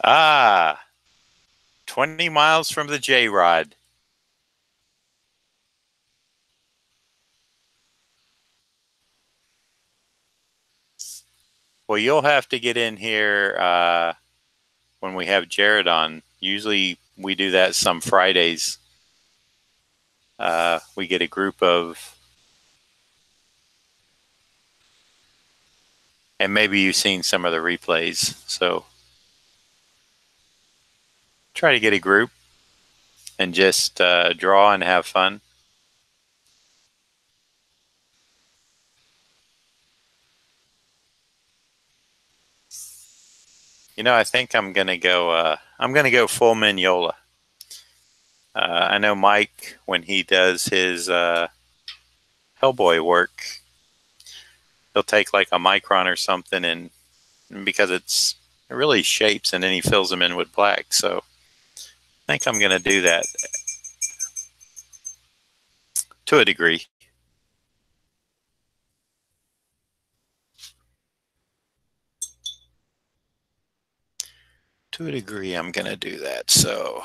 Ah, 20 miles from the J Rod. Well, you'll have to get in here when we have Jared on. Usually we do that some Fridays. We get a group of, and maybe you've seen some of the replays. So try to get a group and just draw and have fun. You know, I think I'm gonna go. I'm gonna go full Mignola. I know Mike when he does his hellboy work, he'll take like a micron or something, and because it really shapes, and then he fills them in with black. So I think I'm gonna do that to a degree. To a degree, I'm gonna do that. So,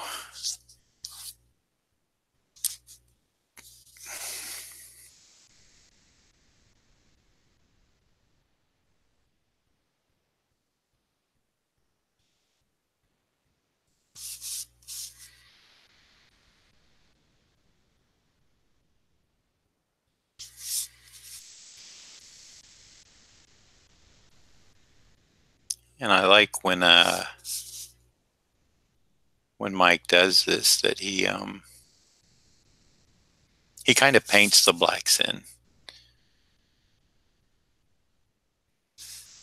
and I like when Mike does this that he kind of paints the blacks in.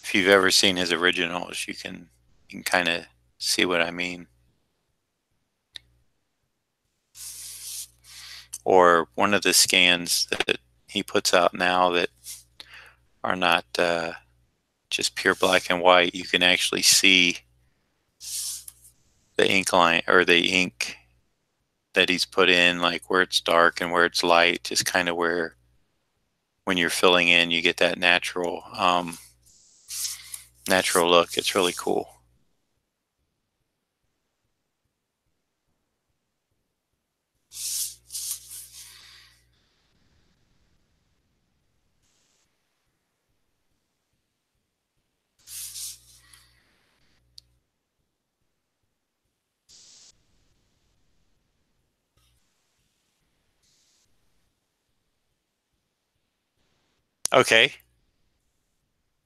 If you've ever seen his originals, you can kind of see what I mean. Or one of the scans that he puts out now that are not just pure black and white. You can actually see the ink line or the ink that he's put in, like where it's dark and where it's light, just kind of where when you're filling in, you get that natural look. It's really cool. Okay,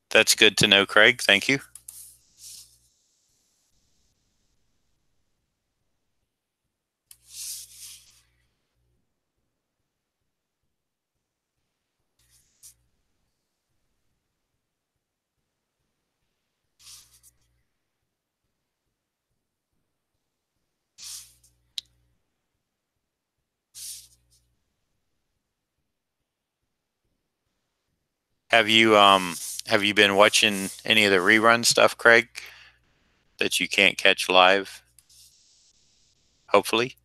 that's good to know, Craig. Thank you. Have you been watching any of the rerun stuff, Craig, that you can't catch live? Hopefully.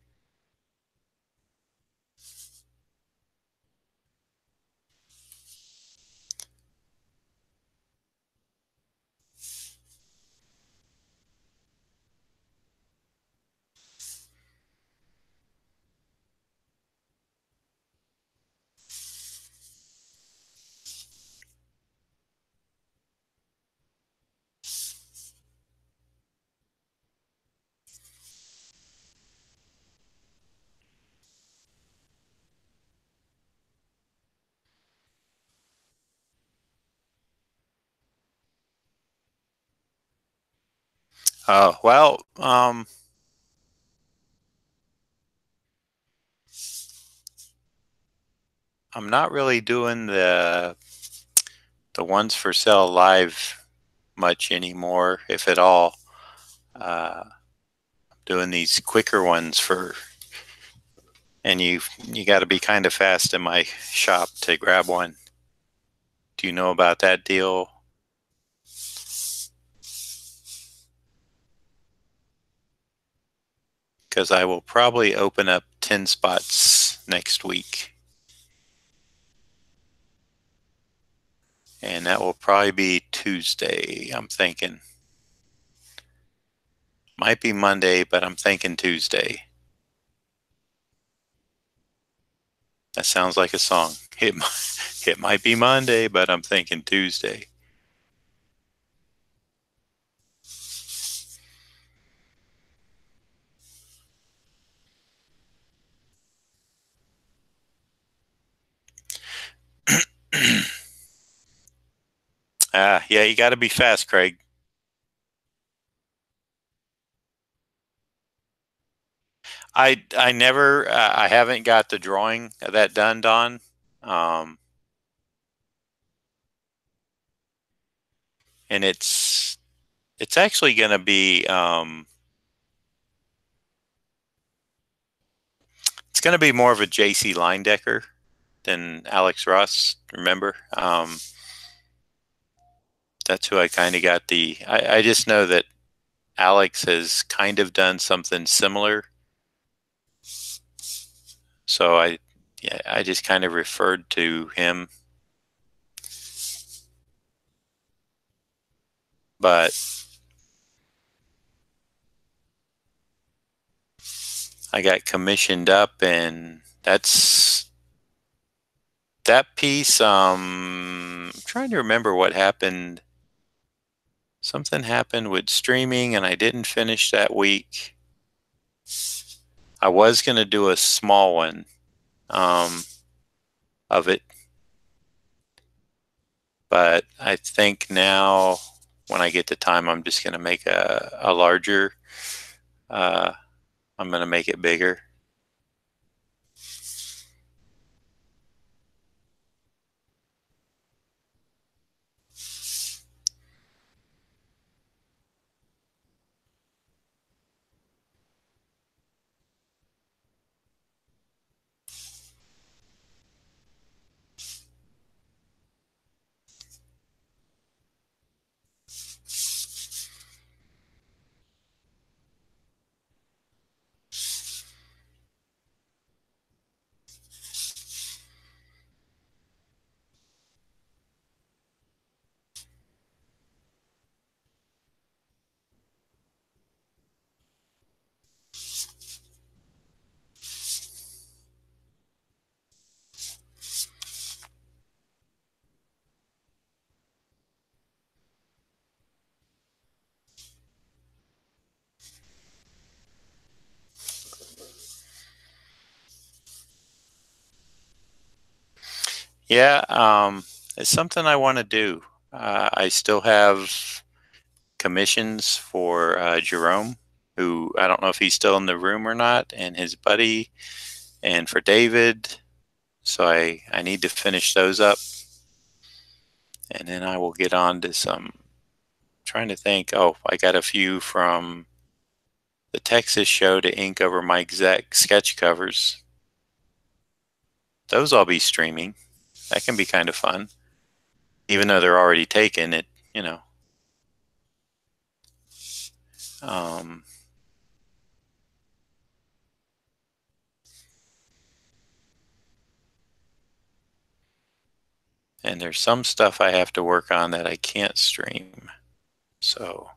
Well, I'm not really doing the ones for sale live much anymore, if at all. Doing these quicker ones and you got to be kind of fast in my shop to grab one. Do you know about that deal? Because I will probably open up 10 spots next week. And that will probably be Tuesday, I'm thinking. Might be Monday, but I'm thinking Tuesday. That sounds like a song. It might be Monday, but I'm thinking Tuesday. Yeah, you got to be fast, Craig. I never I haven't got the drawing of that done, Don. Um, and it's actually going to be it's going to be more of a JC Linedecker than Alex Ross. Remember, that's who I kind of got the. I just know that Alex has kind of done something similar, so I just kind of referred to him. But I got commissioned up, and that's that piece. I'm trying to remember what happened. Something happened with streaming, and I didn't finish that week. I was going to do a small one of it, but I think now when I get the time, I'm just going to make a larger. Uh, I'm going to make it bigger. Yeah, it's something I want to do. I still have commissions for Jerome, who I don't know if he's still in the room or not, and his buddy, and for David. So I need to finish those up, and then I will get on to some. Trying to think. Oh, I got a few from the Texas show to ink over my exact sketch covers. Those I'll be streaming. That can be kind of fun. even though they're already taken. It, you know, um, and there's some stuff I have to work on that I can't stream. So,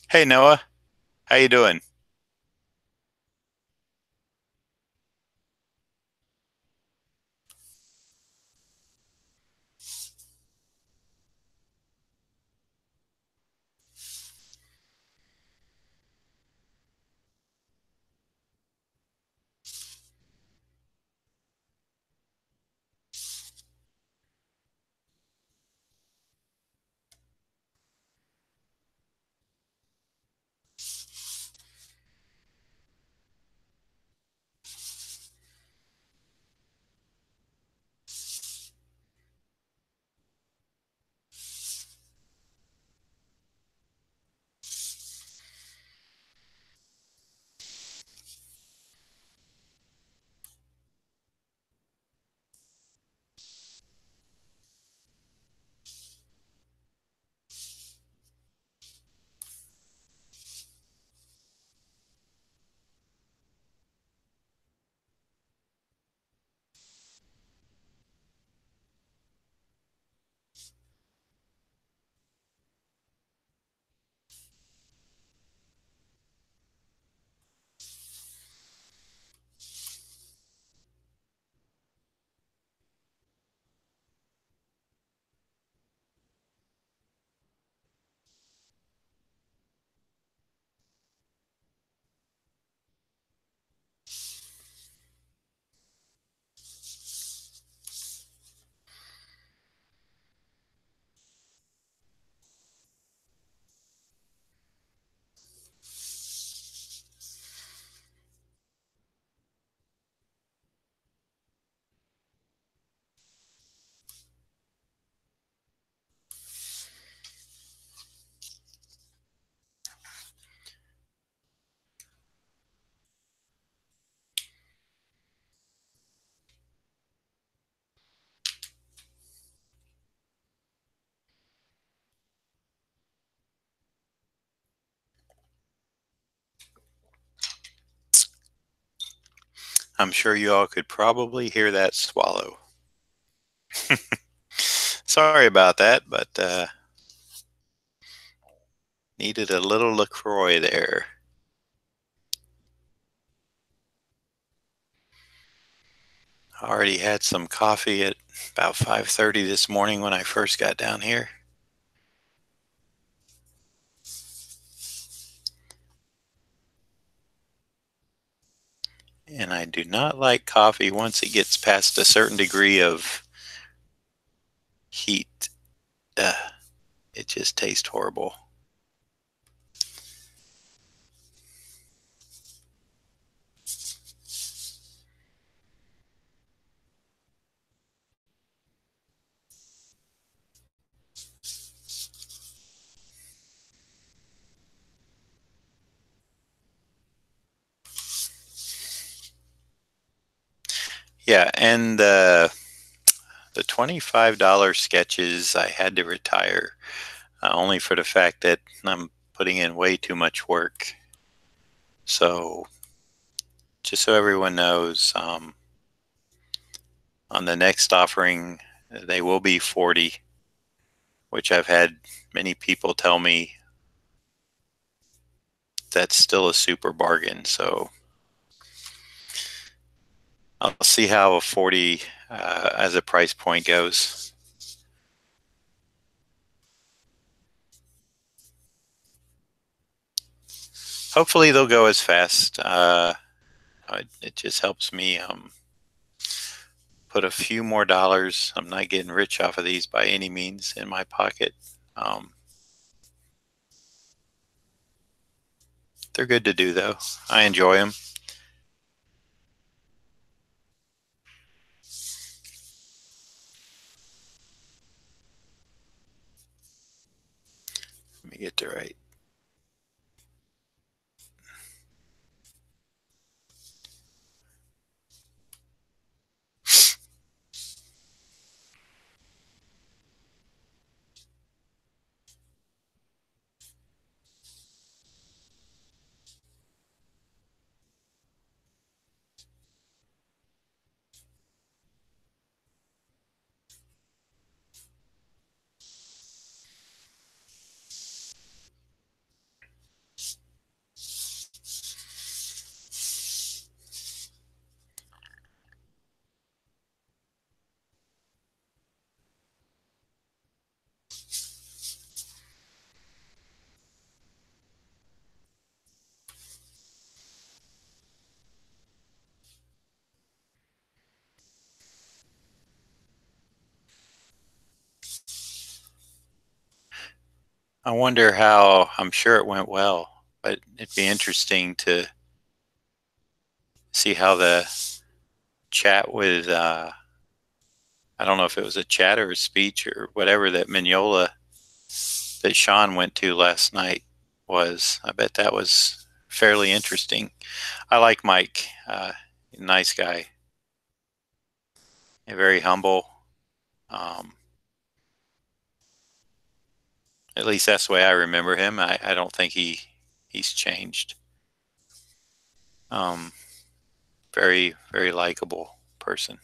hey Noah, how you doing? I'm sure you all could probably hear that swallow. Sorry about that, but needed a little LaCroix there. Already had some coffee at about 5:30 this morning when I first got down here. And I do not like coffee once it gets past a certain degree of heat. It just tastes horrible. Yeah, and the $25 sketches I had to retire only for the fact that I'm putting in way too much work. So, just so everyone knows, on the next offering, they will be 40, which I've had many people tell me that's still a super bargain. So, I'll see how a 40 as a price point goes. Hopefully, they'll go as fast. It just helps me put a few more dollars. I'm not getting rich off of these by any means in my pocket. Um, they're good to do, though. I enjoy them. Let me get to right. I wonder how. I'm sure it went well, but it'd be interesting to see how the chat with. I don't know if it was a chat or a speech or whatever that Mignola that Sean went to last night was. I bet that was fairly interesting. I like Mike. Nice guy. Very humble. Um, at least that's the way I remember him. I don't think he's changed. Um, very very likable person.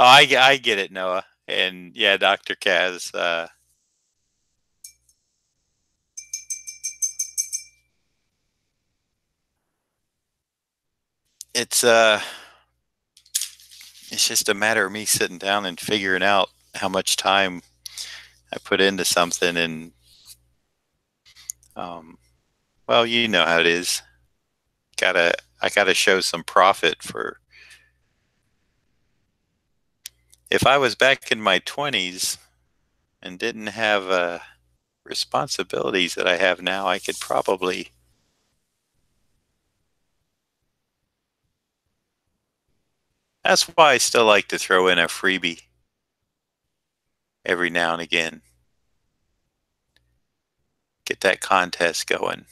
Oh, I get it, Noah, and yeah, Dr. Kaz. it's uh it's just a matter of me sitting down and figuring out how much time I put into something, and um, well, you know how it is. Gotta I gotta show some profit for. If I was back in my 20s and didn't have responsibilities that I have now, I could probably. That's why I still like to throw in a freebie every now and again. Get that contest going.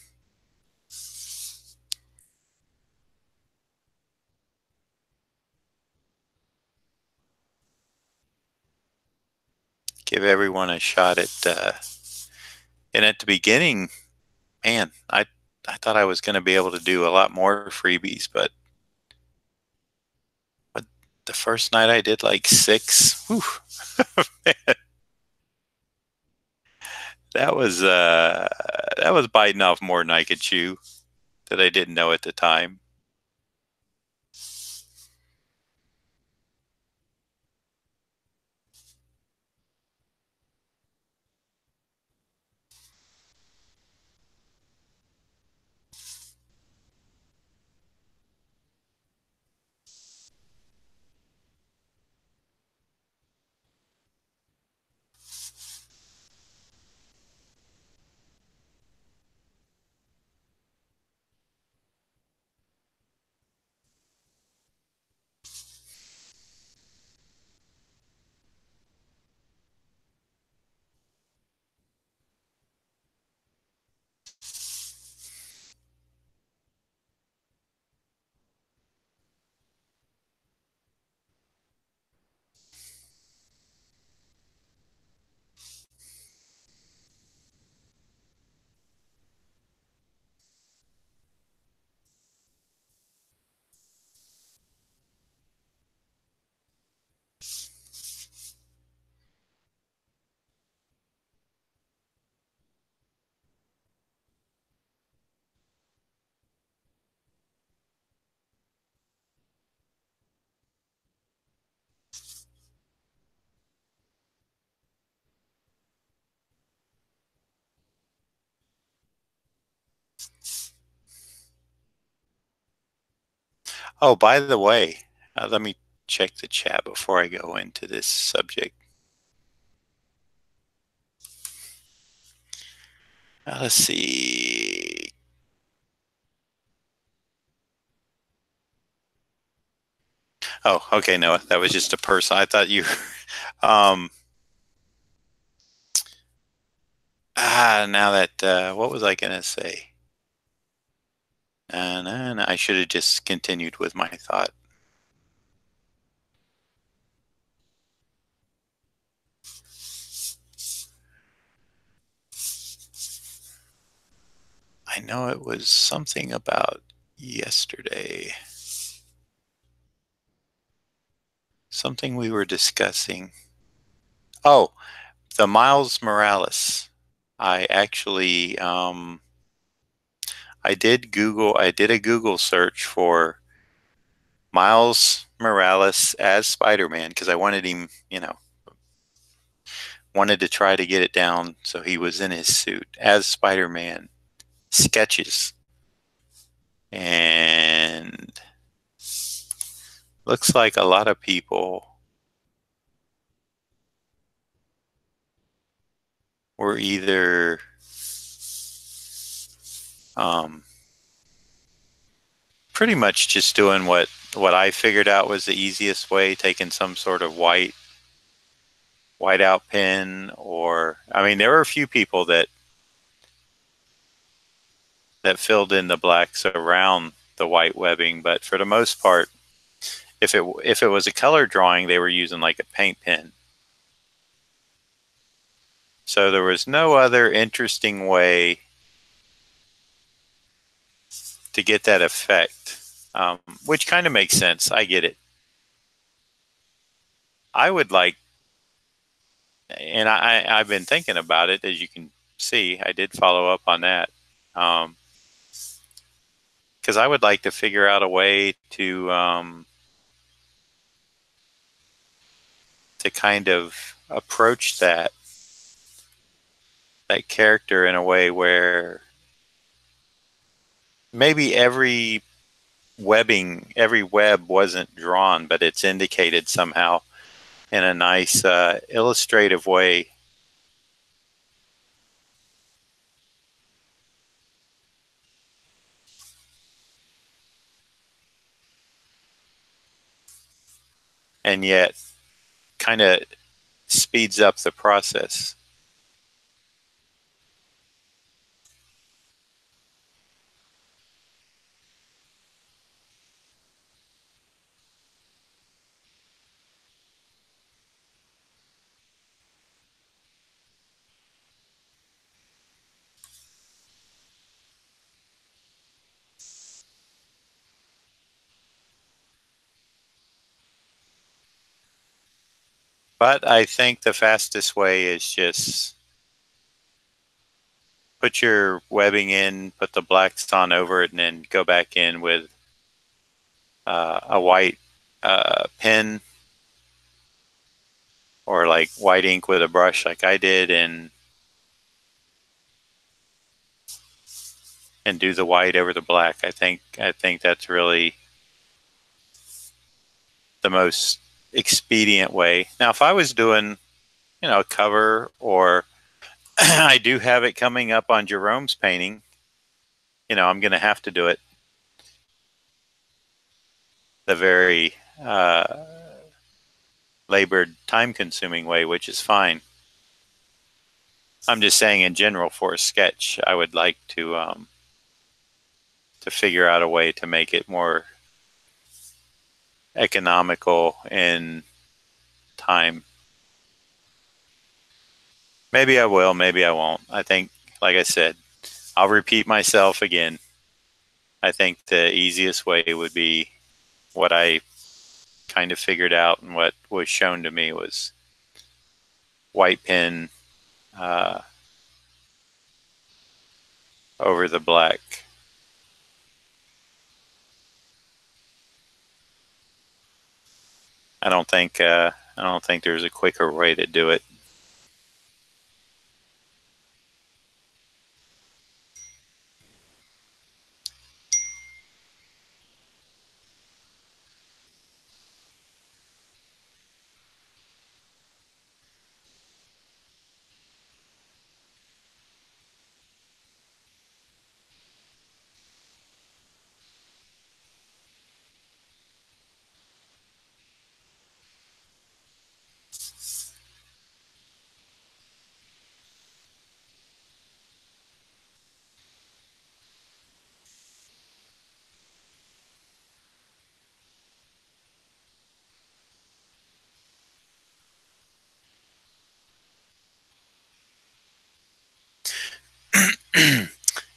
Give everyone a shot at. And at the beginning, man, I thought I was going to be able to do a lot more freebies, but the first night I did like six. Whew, that was biting off more than I could chew that I didn't know at the time. Oh, by the way, let me check the chat before I go into this subject. Let's see. Oh, okay, no, that was just a person. I thought you. Um, now that what was I gonna say? No, I should have just continued with my thought. I know it was something about yesterday. Something we were discussing. Oh, the Miles Morales. I actually, I did a Google search for Miles Morales as Spider-Man because I wanted him, wanted to try to get it down so he was in his suit as Spider-Man sketches. And looks like a lot of people were either um, pretty much just doing what I figured out was the easiest way, taking some sort of whiteout pen, or I mean, there were a few people that filled in the blacks around the white webbing, but for the most part, if it was a color drawing, they were using like a paint pen. So there was no other interesting way to get that effect, which kind of makes sense. I get it. I would like, and I've been thinking about it, as you can see. I did follow up on that. Because because I would like to figure out a way to kind of approach that character in a way where maybe every web wasn't drawn, but it's indicated somehow in a nice illustrative way. And yet kind of speeds up the process. But I think the fastest way is just put your webbing in, put the blacks on over it, and then go back in with a white pen or like white ink with a brush, like I did, and do the white over the black. I think that's really the most expedient way. Now, if I was doing, a cover, or I do have it coming up on Jerome's painting, I'm going to have to do it the very labored, time-consuming way, which is fine. I'm just saying, in general, for a sketch, I would like to figure out a way to make it more economical in time. Maybe I will, maybe I won't. I think, like I said, I'll repeat myself again. I think the easiest way would be what I kind of figured out, and what was shown to me was white pen uh, over the black. I don't think there's a quicker way to do it.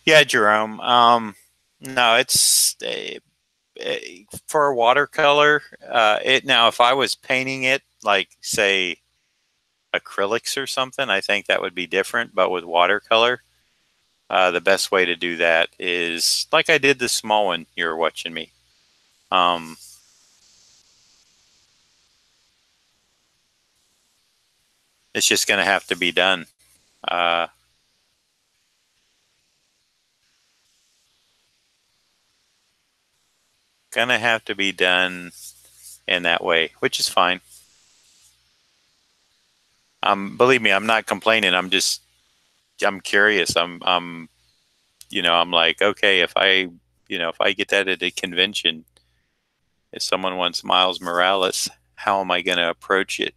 Yeah, Jerome. No, it's for watercolor. It now, if I was painting it like, say, acrylics or something, I think that would be different. But with watercolor, the best way to do that is like I did the small one you're watching me. Um, it's just going to have to be done. Uh, going to have to be done in that way, which is fine. Believe me, I'm not complaining. I'm curious. I'm like, okay, if I get that at a convention, if someone wants Miles Morales, how am I going to approach it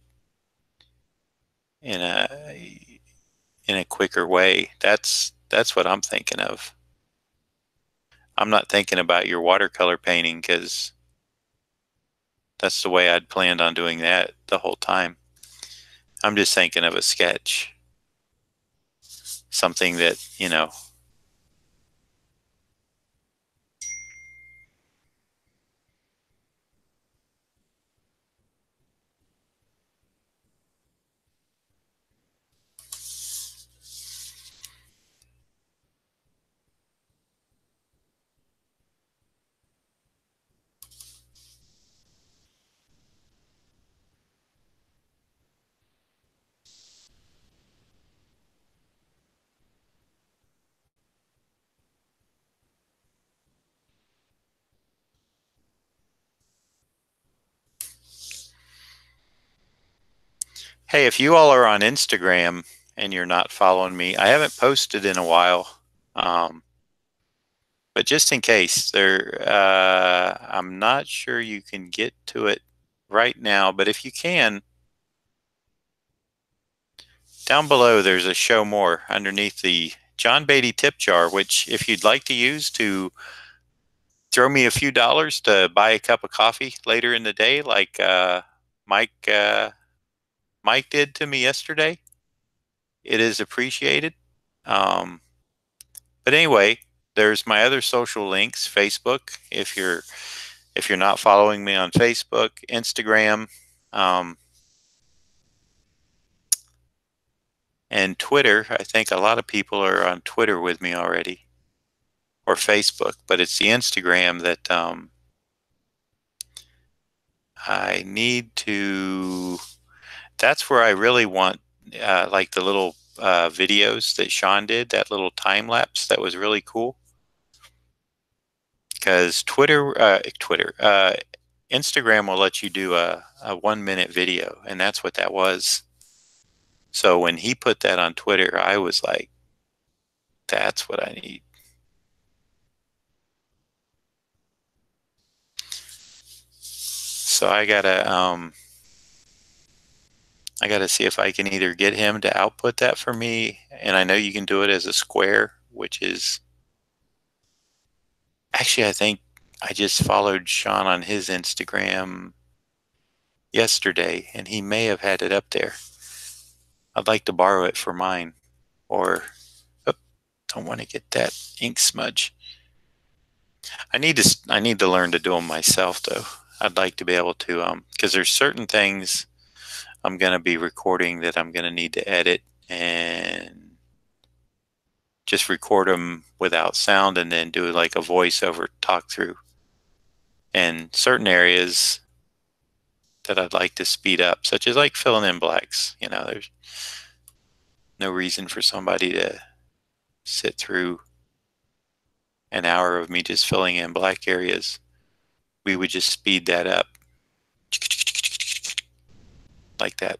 in a quicker way? That's what I'm thinking of. I'm not thinking about your watercolor painting, because that's the way I'd planned on doing that the whole time. I'm just thinking of a sketch, something that. Hey, if you all are on Instagram and you're not following me, I haven't posted in a while. Um, but just in case, I'm not sure you can get to it right now. But if you can, down below there's a show more underneath the John Beatty tip jar, which if you'd like to use to throw me a few dollars to buy a cup of coffee later in the day, like Mike Mike did to me yesterday, it is appreciated. Um, but anyway, there's my other social links: Facebook, if you're not following me on Facebook, Instagram, um, and Twitter. I think a lot of people are on Twitter with me already, or Facebook, but it's the Instagram that I need to. That's where I really want, like the little videos that Sean did, that little time lapse that was really cool. Because Instagram will let you do a 1 minute video, and that's what that was. So when he put that on Twitter, I was like, that's what I need. So I gotta see if I can either get him to output that for me, and I know you can do it as a square, which is actually, I think I just followed Sean on his Instagram yesterday, and he may have had it up there. I'd like to borrow it for mine, or oh, don't want to get that ink smudge. I need to learn to do them myself though. I'd like to be able to because there's certain things I'm gonna be recording that I'm gonna need to edit and just record them without sound and then do like a voiceover talk through. And certain areas that I'd like to speed up, such as like filling in blanks. You know, there's no reason for somebody to sit through an hour of me just filling in black areas. We would just speed that up like that.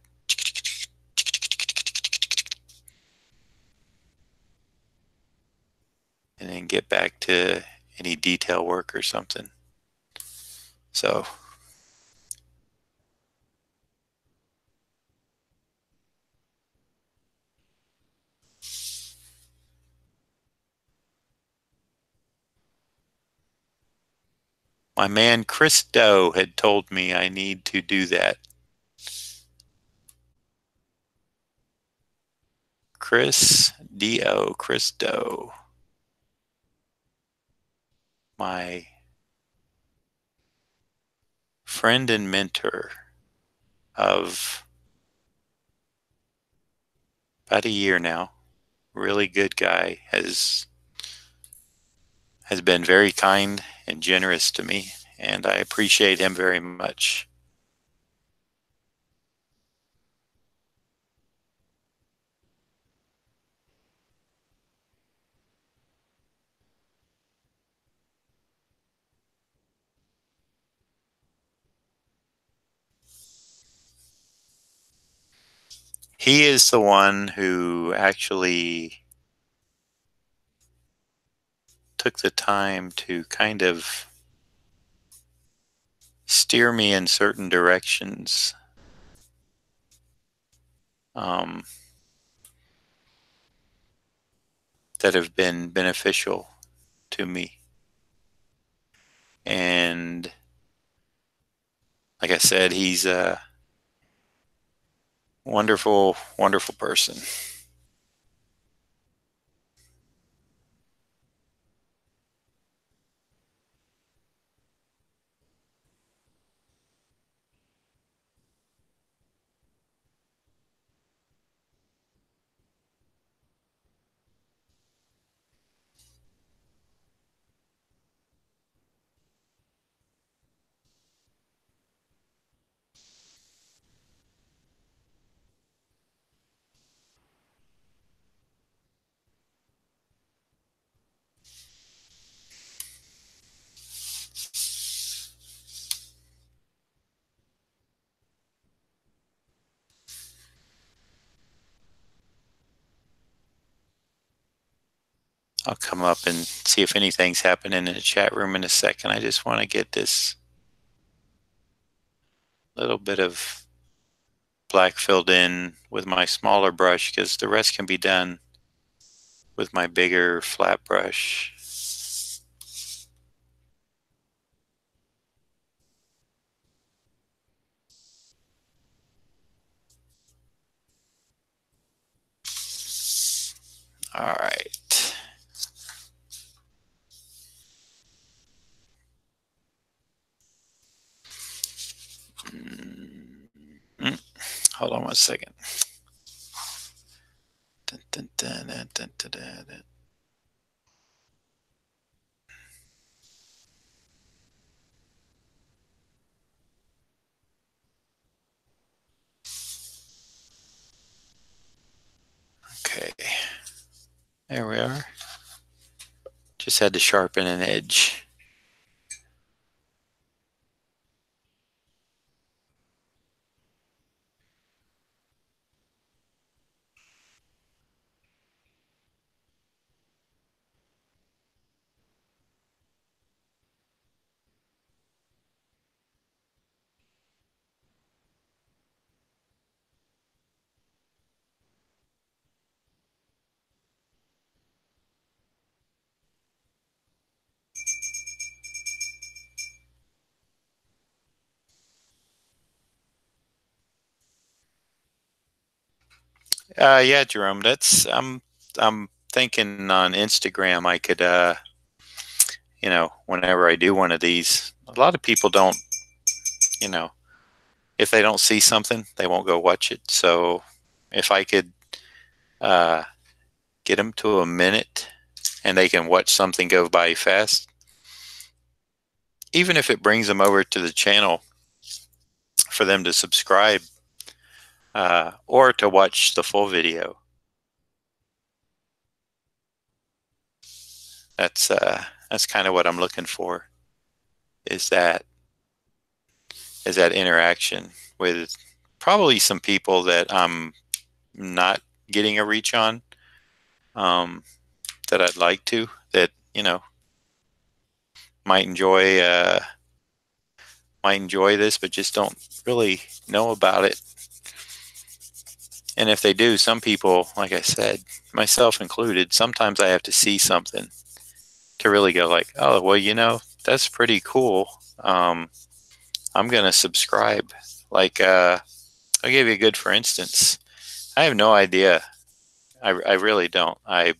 And then get back to any detail work or something. So my man Chris Doe had told me I need to do that. Chris D.O. Chris Doe. My friend and mentor of about a year now. Really good guy. Has been very kind and generous to me, and I appreciate him very much. He is the one who actually took the time to kind of steer me in certain directions, um, that have been beneficial to me. And like I said, he's a wonderful, wonderful person. I'll come up and see if anything's happening in the chat room in a second. I just want to get this little bit of black filled in with my smaller brush, because the rest can be done with my bigger flat brush. All right. Hold on 1 second. Dun, dun, dun, dun, dun, dun, dun. Okay. There we are. Just had to sharpen an edge. Yeah, Jerome. That's I'm thinking on Instagram I could whenever I do one of these, a lot of people don't, you know, if they don't see something, they won't go watch it. So if I could uh, get them to a minute and they can watch something go by fast, even if it brings them over to the channel for them to subscribe or to watch the full video. That's kind of what I'm looking for, is that interaction with probably some people that I'm not getting a reach on, that I'd like to, that might enjoy this, but just don't really know about it. And if they do, some people, like I said, myself included, sometimes I have to see something to really go like, oh, well, that's pretty cool. I'm going to subscribe. Like, I'll give you a good for instance. I have no idea. I really don't. I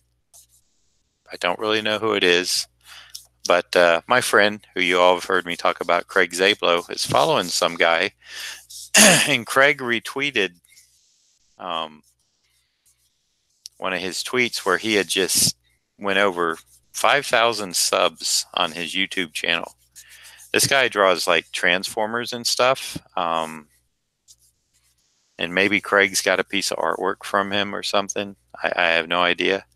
don't really know who it is. But my friend, who you all have heard me talk about, Craig Zablo, is following some guy. And Craig retweeted one of his tweets where he had just went over 5,000 subs on his YouTube channel. This guy draws like Transformers and stuff. And maybe Craig's got a piece of artwork from him or something. I have no idea.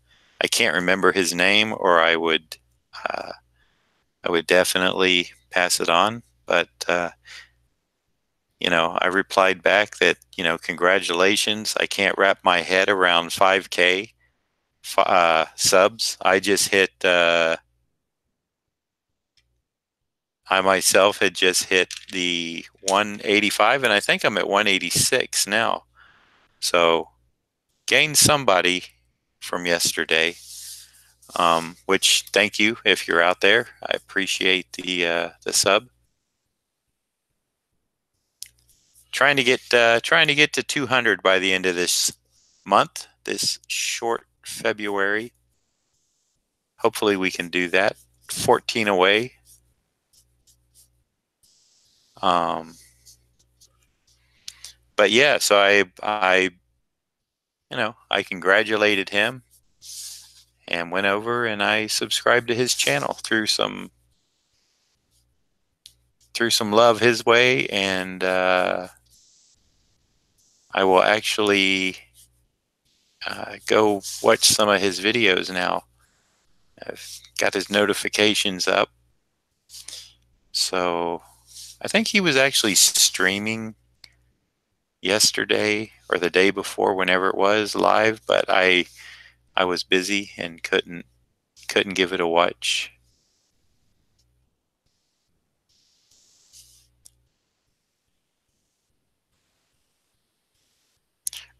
I can't remember his name, or I would definitely pass it on. But I replied back that congratulations. I can't wrap my head around 5K subs. I just hit. I myself had just hit the 185, and I think I'm at 186 now. So gained somebody from yesterday. Which, thank you if you're out there. I appreciate the sub. Trying to get to 200 by the end of this month, this short February. Hopefully we can do that. 14 away. But yeah, so I congratulated him and went over and I subscribed to his channel through some love his way, and I will actually go watch some of his videos now. I've got his notifications up. So I think he was actually streaming yesterday or the day before, whenever it was live, but I was busy and couldn't couldn't give it a watch.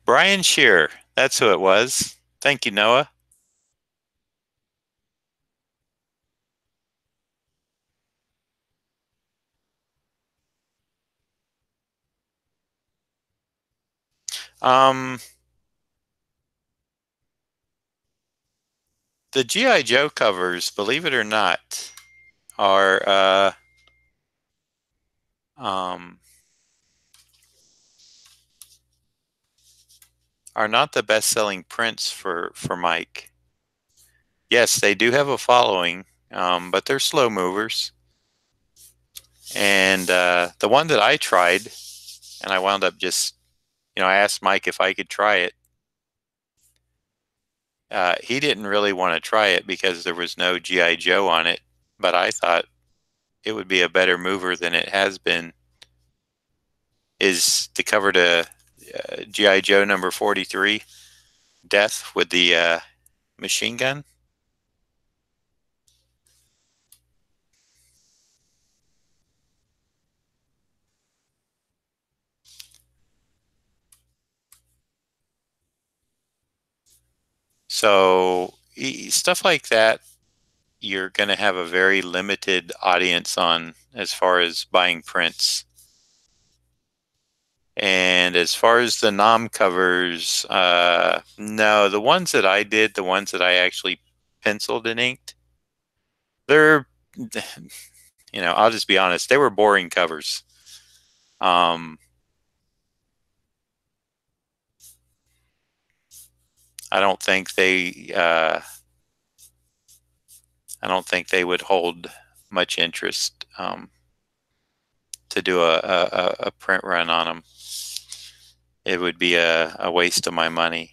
Brian Shearer. That's who it was. Thank you, Noah. Um, the G.I. Joe covers, believe it or not, are um, are not the best-selling prints for Mike. Yes, they do have a following, but they're slow movers. And the one that I tried, and I wound up just, I asked Mike if I could try it. He didn't really want to try it because there was no G.I. Joe on it, but I thought it would be a better mover than it has been. Is the cover to G.I. Joe number 43, Death with the machine gun. So stuff like that, you're going to have a very limited audience on as far as buying prints. And as far as the nom covers, no, the ones that I did, the ones that I actually penciled and inked, they're, I'll just be honest, they were boring covers. Um, I don't think they, I don't think they would hold much interest to do a print run on them. It would be a waste of my money.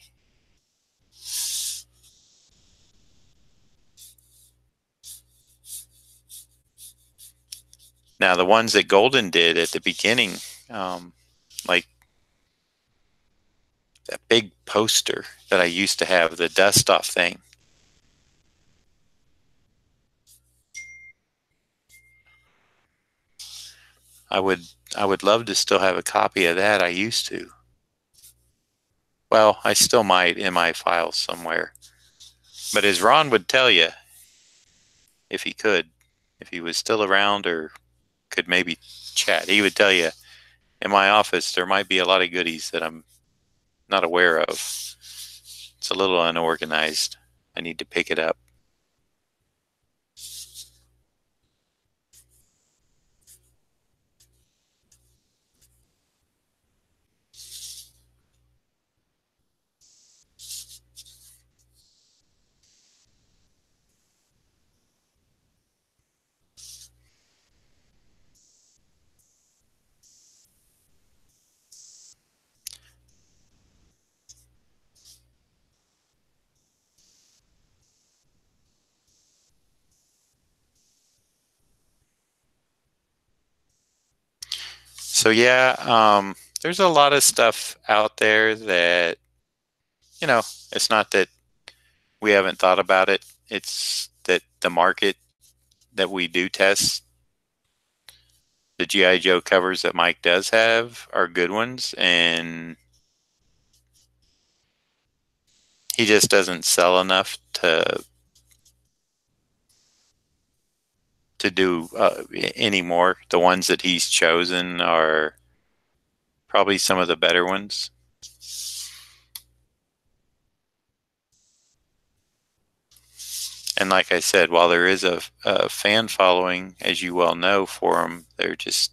Now, the ones that Golden did at the beginning, like that big poster that I used to have, the dust off thing. I would I would love to still have a copy of that. I used to. Well, I still might in my files somewhere. But as Ron would tell you, if he could, if he was still around or could maybe chat, he would tell you in my office there might be a lot of goodies that I'm not aware of. It's a little unorganized. I need to pick it up. So yeah, there's a lot of stuff out there that, it's not that we haven't thought about it. It's that the market that we do test, the G.I. Joe covers that Mike does have are good ones, and he just doesn't sell enough to do anymore. The ones that he's chosen are probably some of the better ones. And like I said, while there is a fan following, as you well know, for him, they're just,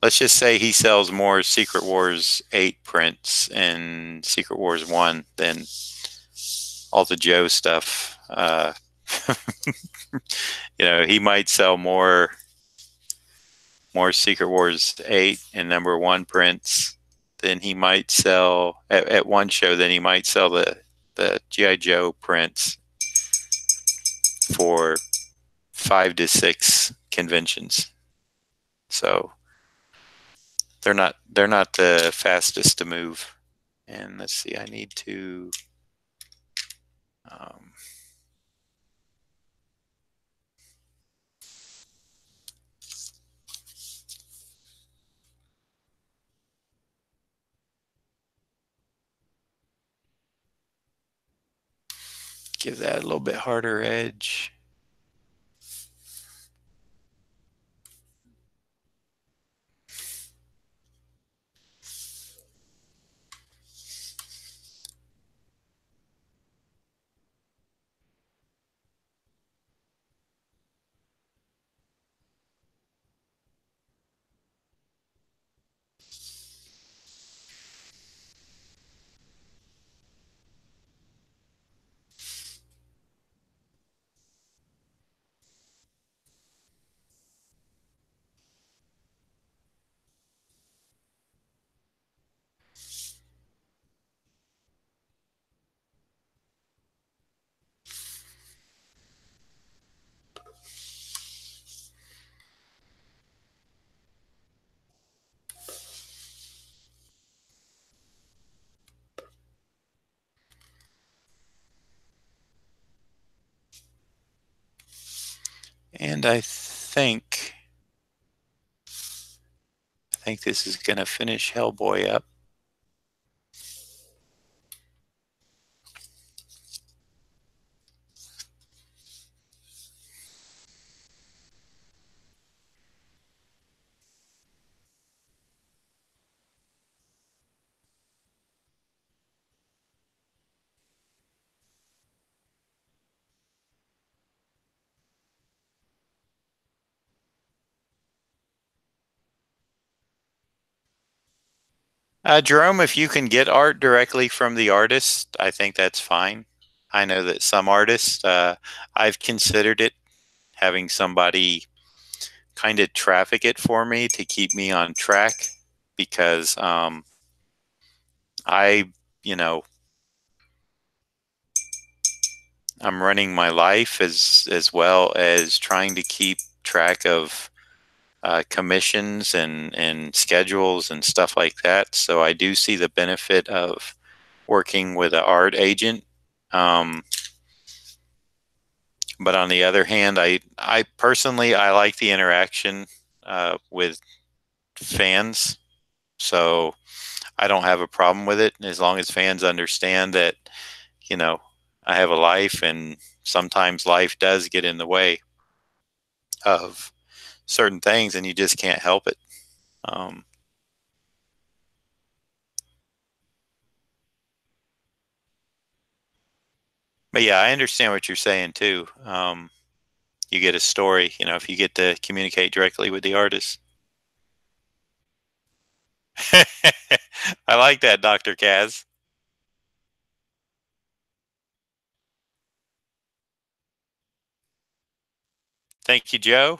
let's just say he sells more Secret Wars 8 prints and Secret Wars 1 than all the Joe stuff. He might sell more Secret Wars 8 and number 1 prints than he might sell at one show than he might sell the G.I. Joe prints for 5 to 6 conventions. So they're not the fastest to move. And let's see, I need to Um, give that a little bit harder edge. And I think this is going to finish Hellboy up. Jerome, if you can get art directly from the artist, I think that's fine. I know that some artists, I've considered it, having somebody kind of traffic it for me to keep me on track because I, you know, I'm running my life as well as trying to keep track of commissions and schedules and stuff like that. So I do see the benefit of working with an art agent. Um, but on the other hand, I personally I like the interaction with fans. So I don't have a problem with it as long as fans understand that, you know, I have a life and sometimes life does get in the way of certain things and you just can't help it. Um, but yeah, I understand what you're saying too. You get a story, if you get to communicate directly with the artist. I like that, Dr. Kaz. Thank you, Joe.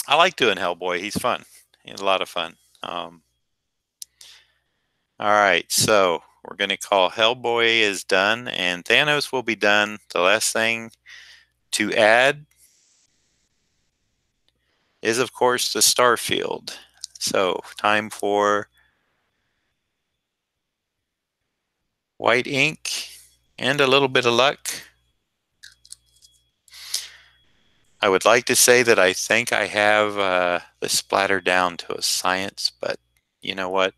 I like doing Hellboy. He's fun. He's a lot of fun. All right, so we're going to call Hellboy is done, and Thanos will be done. The last thing to add is, of course, the star field. So, time for white ink and a little bit of luck. I would like to say that I think I have the splatter down to a science, but you know what?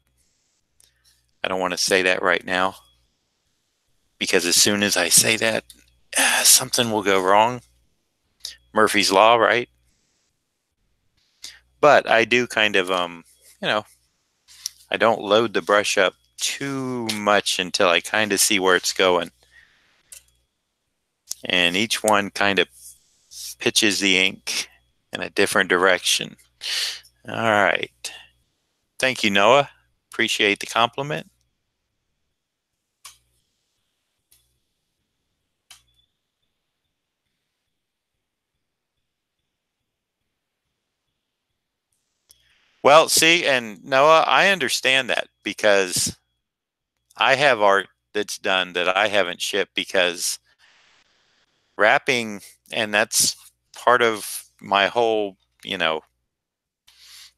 I don't want to say that right now because as soon as I say that, something will go wrong. Murphy's Law, right? But I do kind of, you know, I don't load the brush up too much until I kind of see where it's going. And each one kind of pitches the ink in a different direction. All right. Thank you, Noah. Appreciate the compliment. Well, see, and Noah, I understand that because I have art that's done that I haven't shipped because wrapping, and that's part of you know,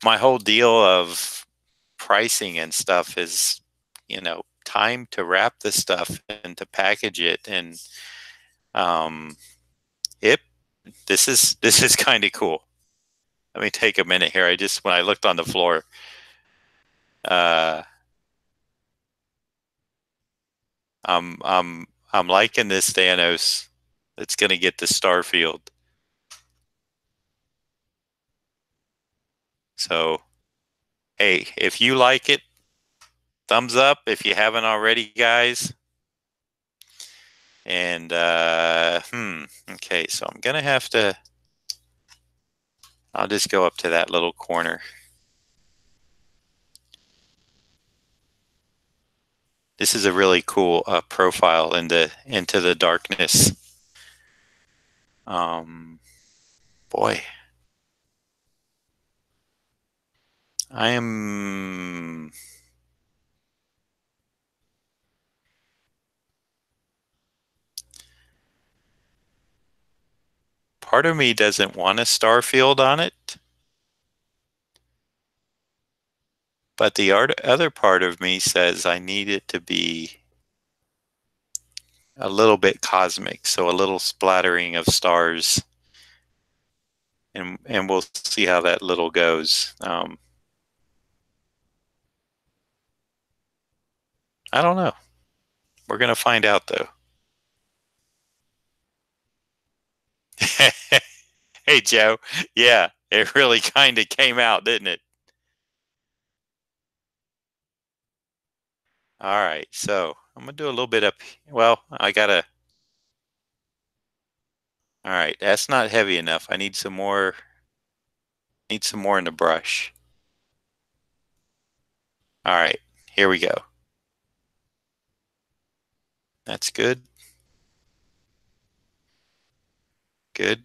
my whole deal of pricing and stuff is, time to wrap this stuff and to package it, and um, it this is kind of cool. Let me take a minute here. When I looked on the floor, uh, I'm liking this Thanos. That's gonna get the Starfield. So hey, if you like it, thumbs up. If you haven't already, guys. And okay, so I'm gonna have to. I'll just go up to that little corner. This is a really cool profile into the darkness. Boy, I am. Part of me doesn't want a Starfield on it, but the other part of me says I need it to be a little bit cosmic, so a little splattering of stars, and we'll see how that little goes. I don't know. We're gonna find out though. Hey Joe, yeah, it really kind of came out, didn't it? All right, so I'm gonna do a little bit up. Well, I gotta. All right, that's not heavy enough. I need some more. Need some more in the brush. All right, here we go. That's good. Good.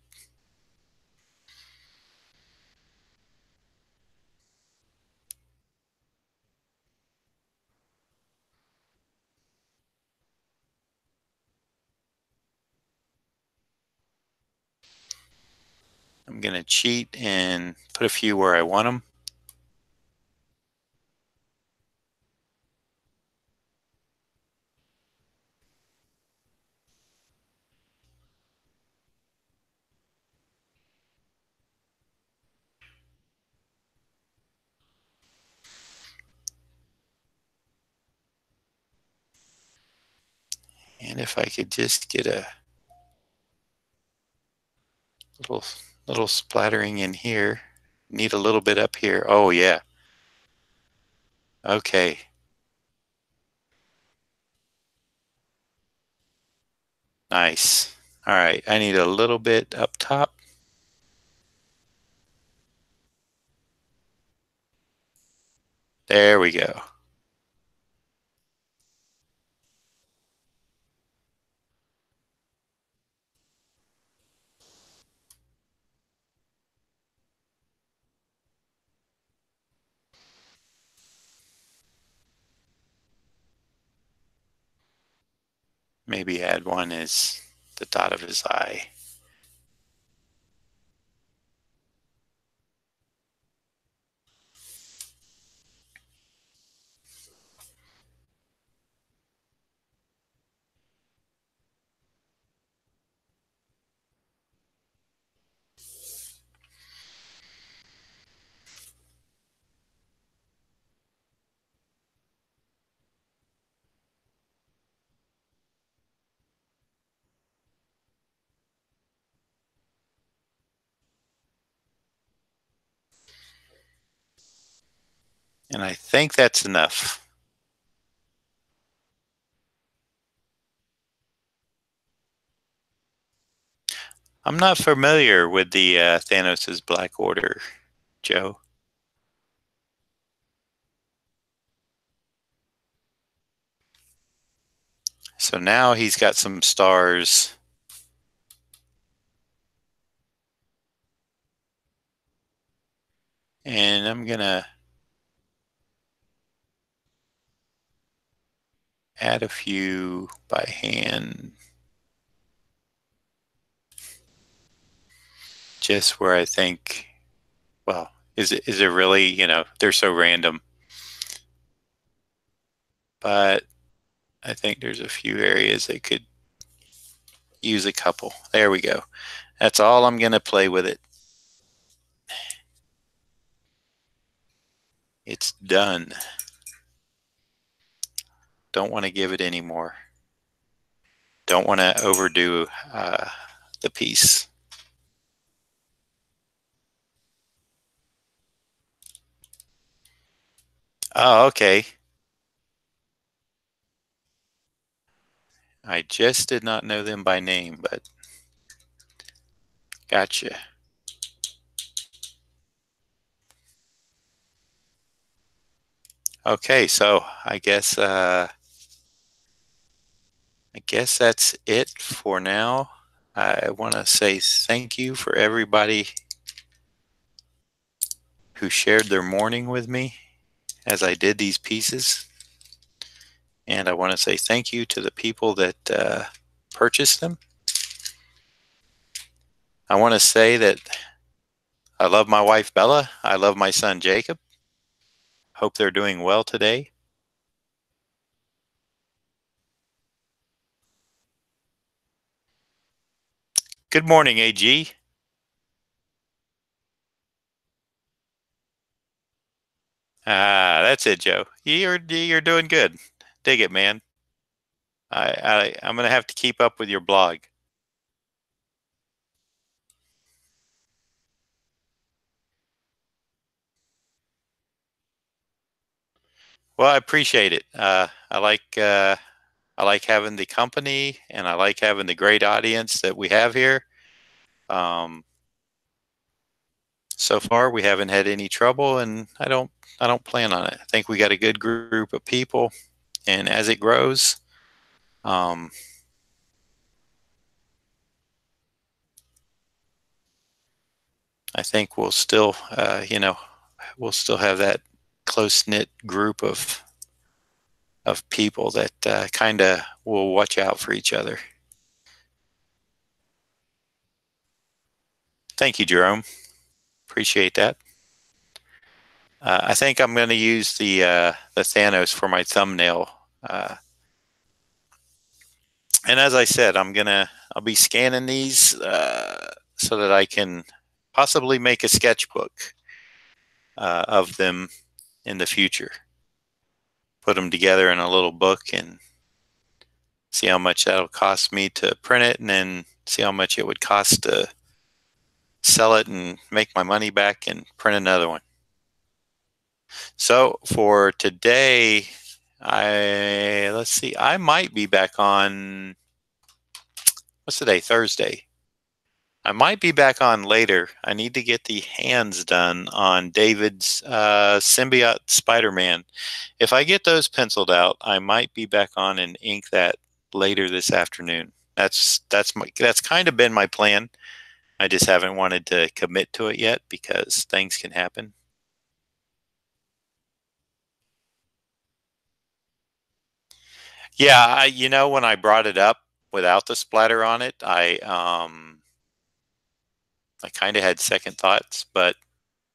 I'm gonna cheat and put a few where I want them. And if I could just get a little little splattering in here. Need a little bit up here. Oh yeah. Okay. Nice. All right. I need a little bit up top. There we go. Maybe add one as the dot of his eye. And I think that's enough. I'm not familiar with the Thanos' Black Order, Joe. So now he's got some stars. And I'm going to add a few by hand. Just where I think, well, is it really, they're so random. But I think there's a few areas that could use a couple. There we go. That's all I'm going to play with it. It's done. Don't want to give it any more. Don't want to overdo the piece. Oh, okay. I just did not know them by name, but gotcha. Okay, so I guess that's it for now. I want to say thank you for everybody who shared their morning with me as I did these pieces. And I want to say thank you to the people that purchased them. I want to say that I love my wife, Bella. I love my son, Jacob. Hope they're doing well today. Good morning, AG. That's it, Joe. You're doing good. Dig it, man. I'm gonna have to keep up with your blog. Well, I appreciate it. I like having the company, and I like having the great audience that we have here. Um, so far, we haven't had any trouble, and I don't plan on it. I think we got a good group of people, and as it grows, um, I think we'll still have that close knit group of people that kind of will watch out for each other. Thank you, Jerome. Appreciate that. I think I'm going to use the Thanos for my thumbnail. And as I said, I'll be scanning these so that I can possibly make a sketchbook of them in the future. Put them together in a little book and see how much that'll cost me to print it, and then see how much it would cost to sell it and make my money back and print another one. So for today, let's see, I might be back on, what's today? Thursday. I might be back on later. I need to get the hands done on David's symbiote Spider-Man. If I get those penciled out, I might be back on and ink that later this afternoon. That's kind of been my plan. I just haven't wanted to commit to it yet because things can happen. Yeah, when I brought it up without the splatter on it, I kind of had second thoughts, but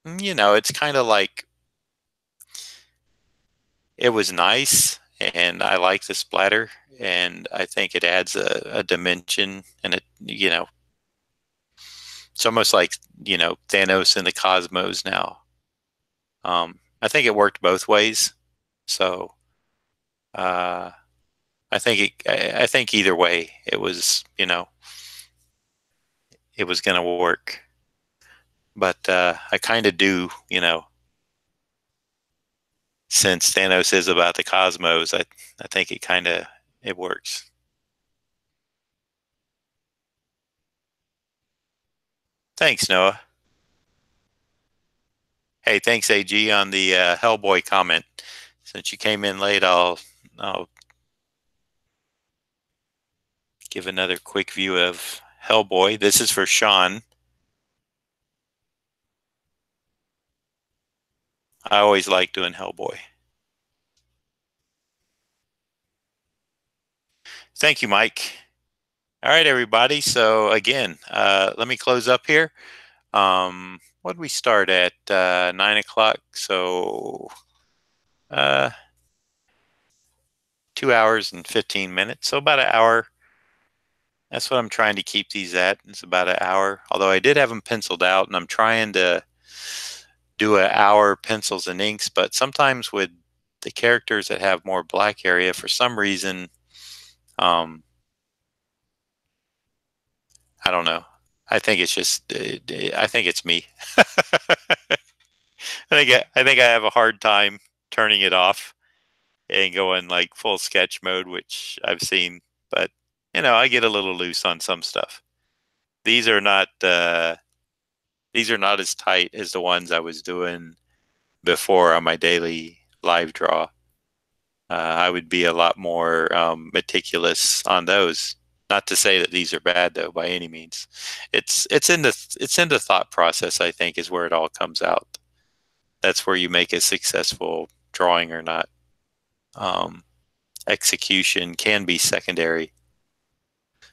it's kind of like it was nice, and I like the splatter, and I think it adds a dimension, and it's almost like Thanos and the cosmos now. I think it worked both ways, so uh, I think either way it was going to work. But I kind of do, since Thanos is about the cosmos, I think it works. Thanks, Noah. Hey, thanks, AG, on the Hellboy comment. Since you came in late, I'll give another quick view of Hellboy. This is for Sean. I always like doing Hellboy. Thank you, Mike. All right, everybody. So again, let me close up here. What did we start at? 9 o'clock. So 2 hours and 15 minutes. So about an hour. That's what I'm trying to keep these at. It's about an hour. Although I did have them penciled out, and I'm trying to do an hour pencils and inks. But sometimes with the characters that have more black area, for some reason, um, I don't know. I think it's just, I think it's me. I think I have a hard time turning it off and going like full sketch mode, which I've seen. But I get a little loose on some stuff. These are not these are not as tight as the ones I was doing before on my daily live draw. I would be a lot more meticulous on those. Not to say that these are bad though, by any means. It's in the thought process. I think is where it all comes out. That's where you make a successful drawing or not. Um, Execution can be secondary.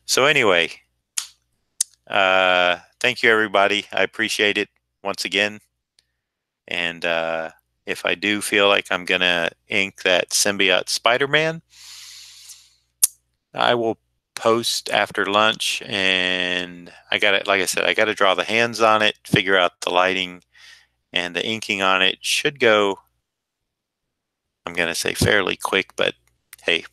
So anyway, thank you everybody. I appreciate it once again. And if I do feel like I'm gonna ink that symbiote Spider-Man, I will post after lunch. And I got it. Like I said, I got to draw the hands on it, figure out the lighting, and the inking on it should go. I'm gonna say fairly quick, but hey,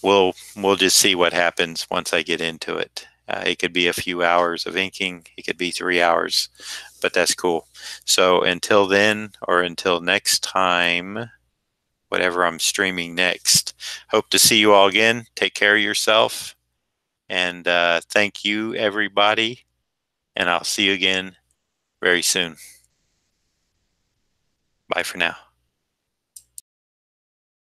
we'll just see what happens once I get into it. It could be a few hours of inking. It could be 3 hours, but that's cool. So until then, or until next time, whatever I'm streaming next, hope to see you all again. Take care of yourself. And thank you, everybody. And I'll see you again very soon. Bye for now.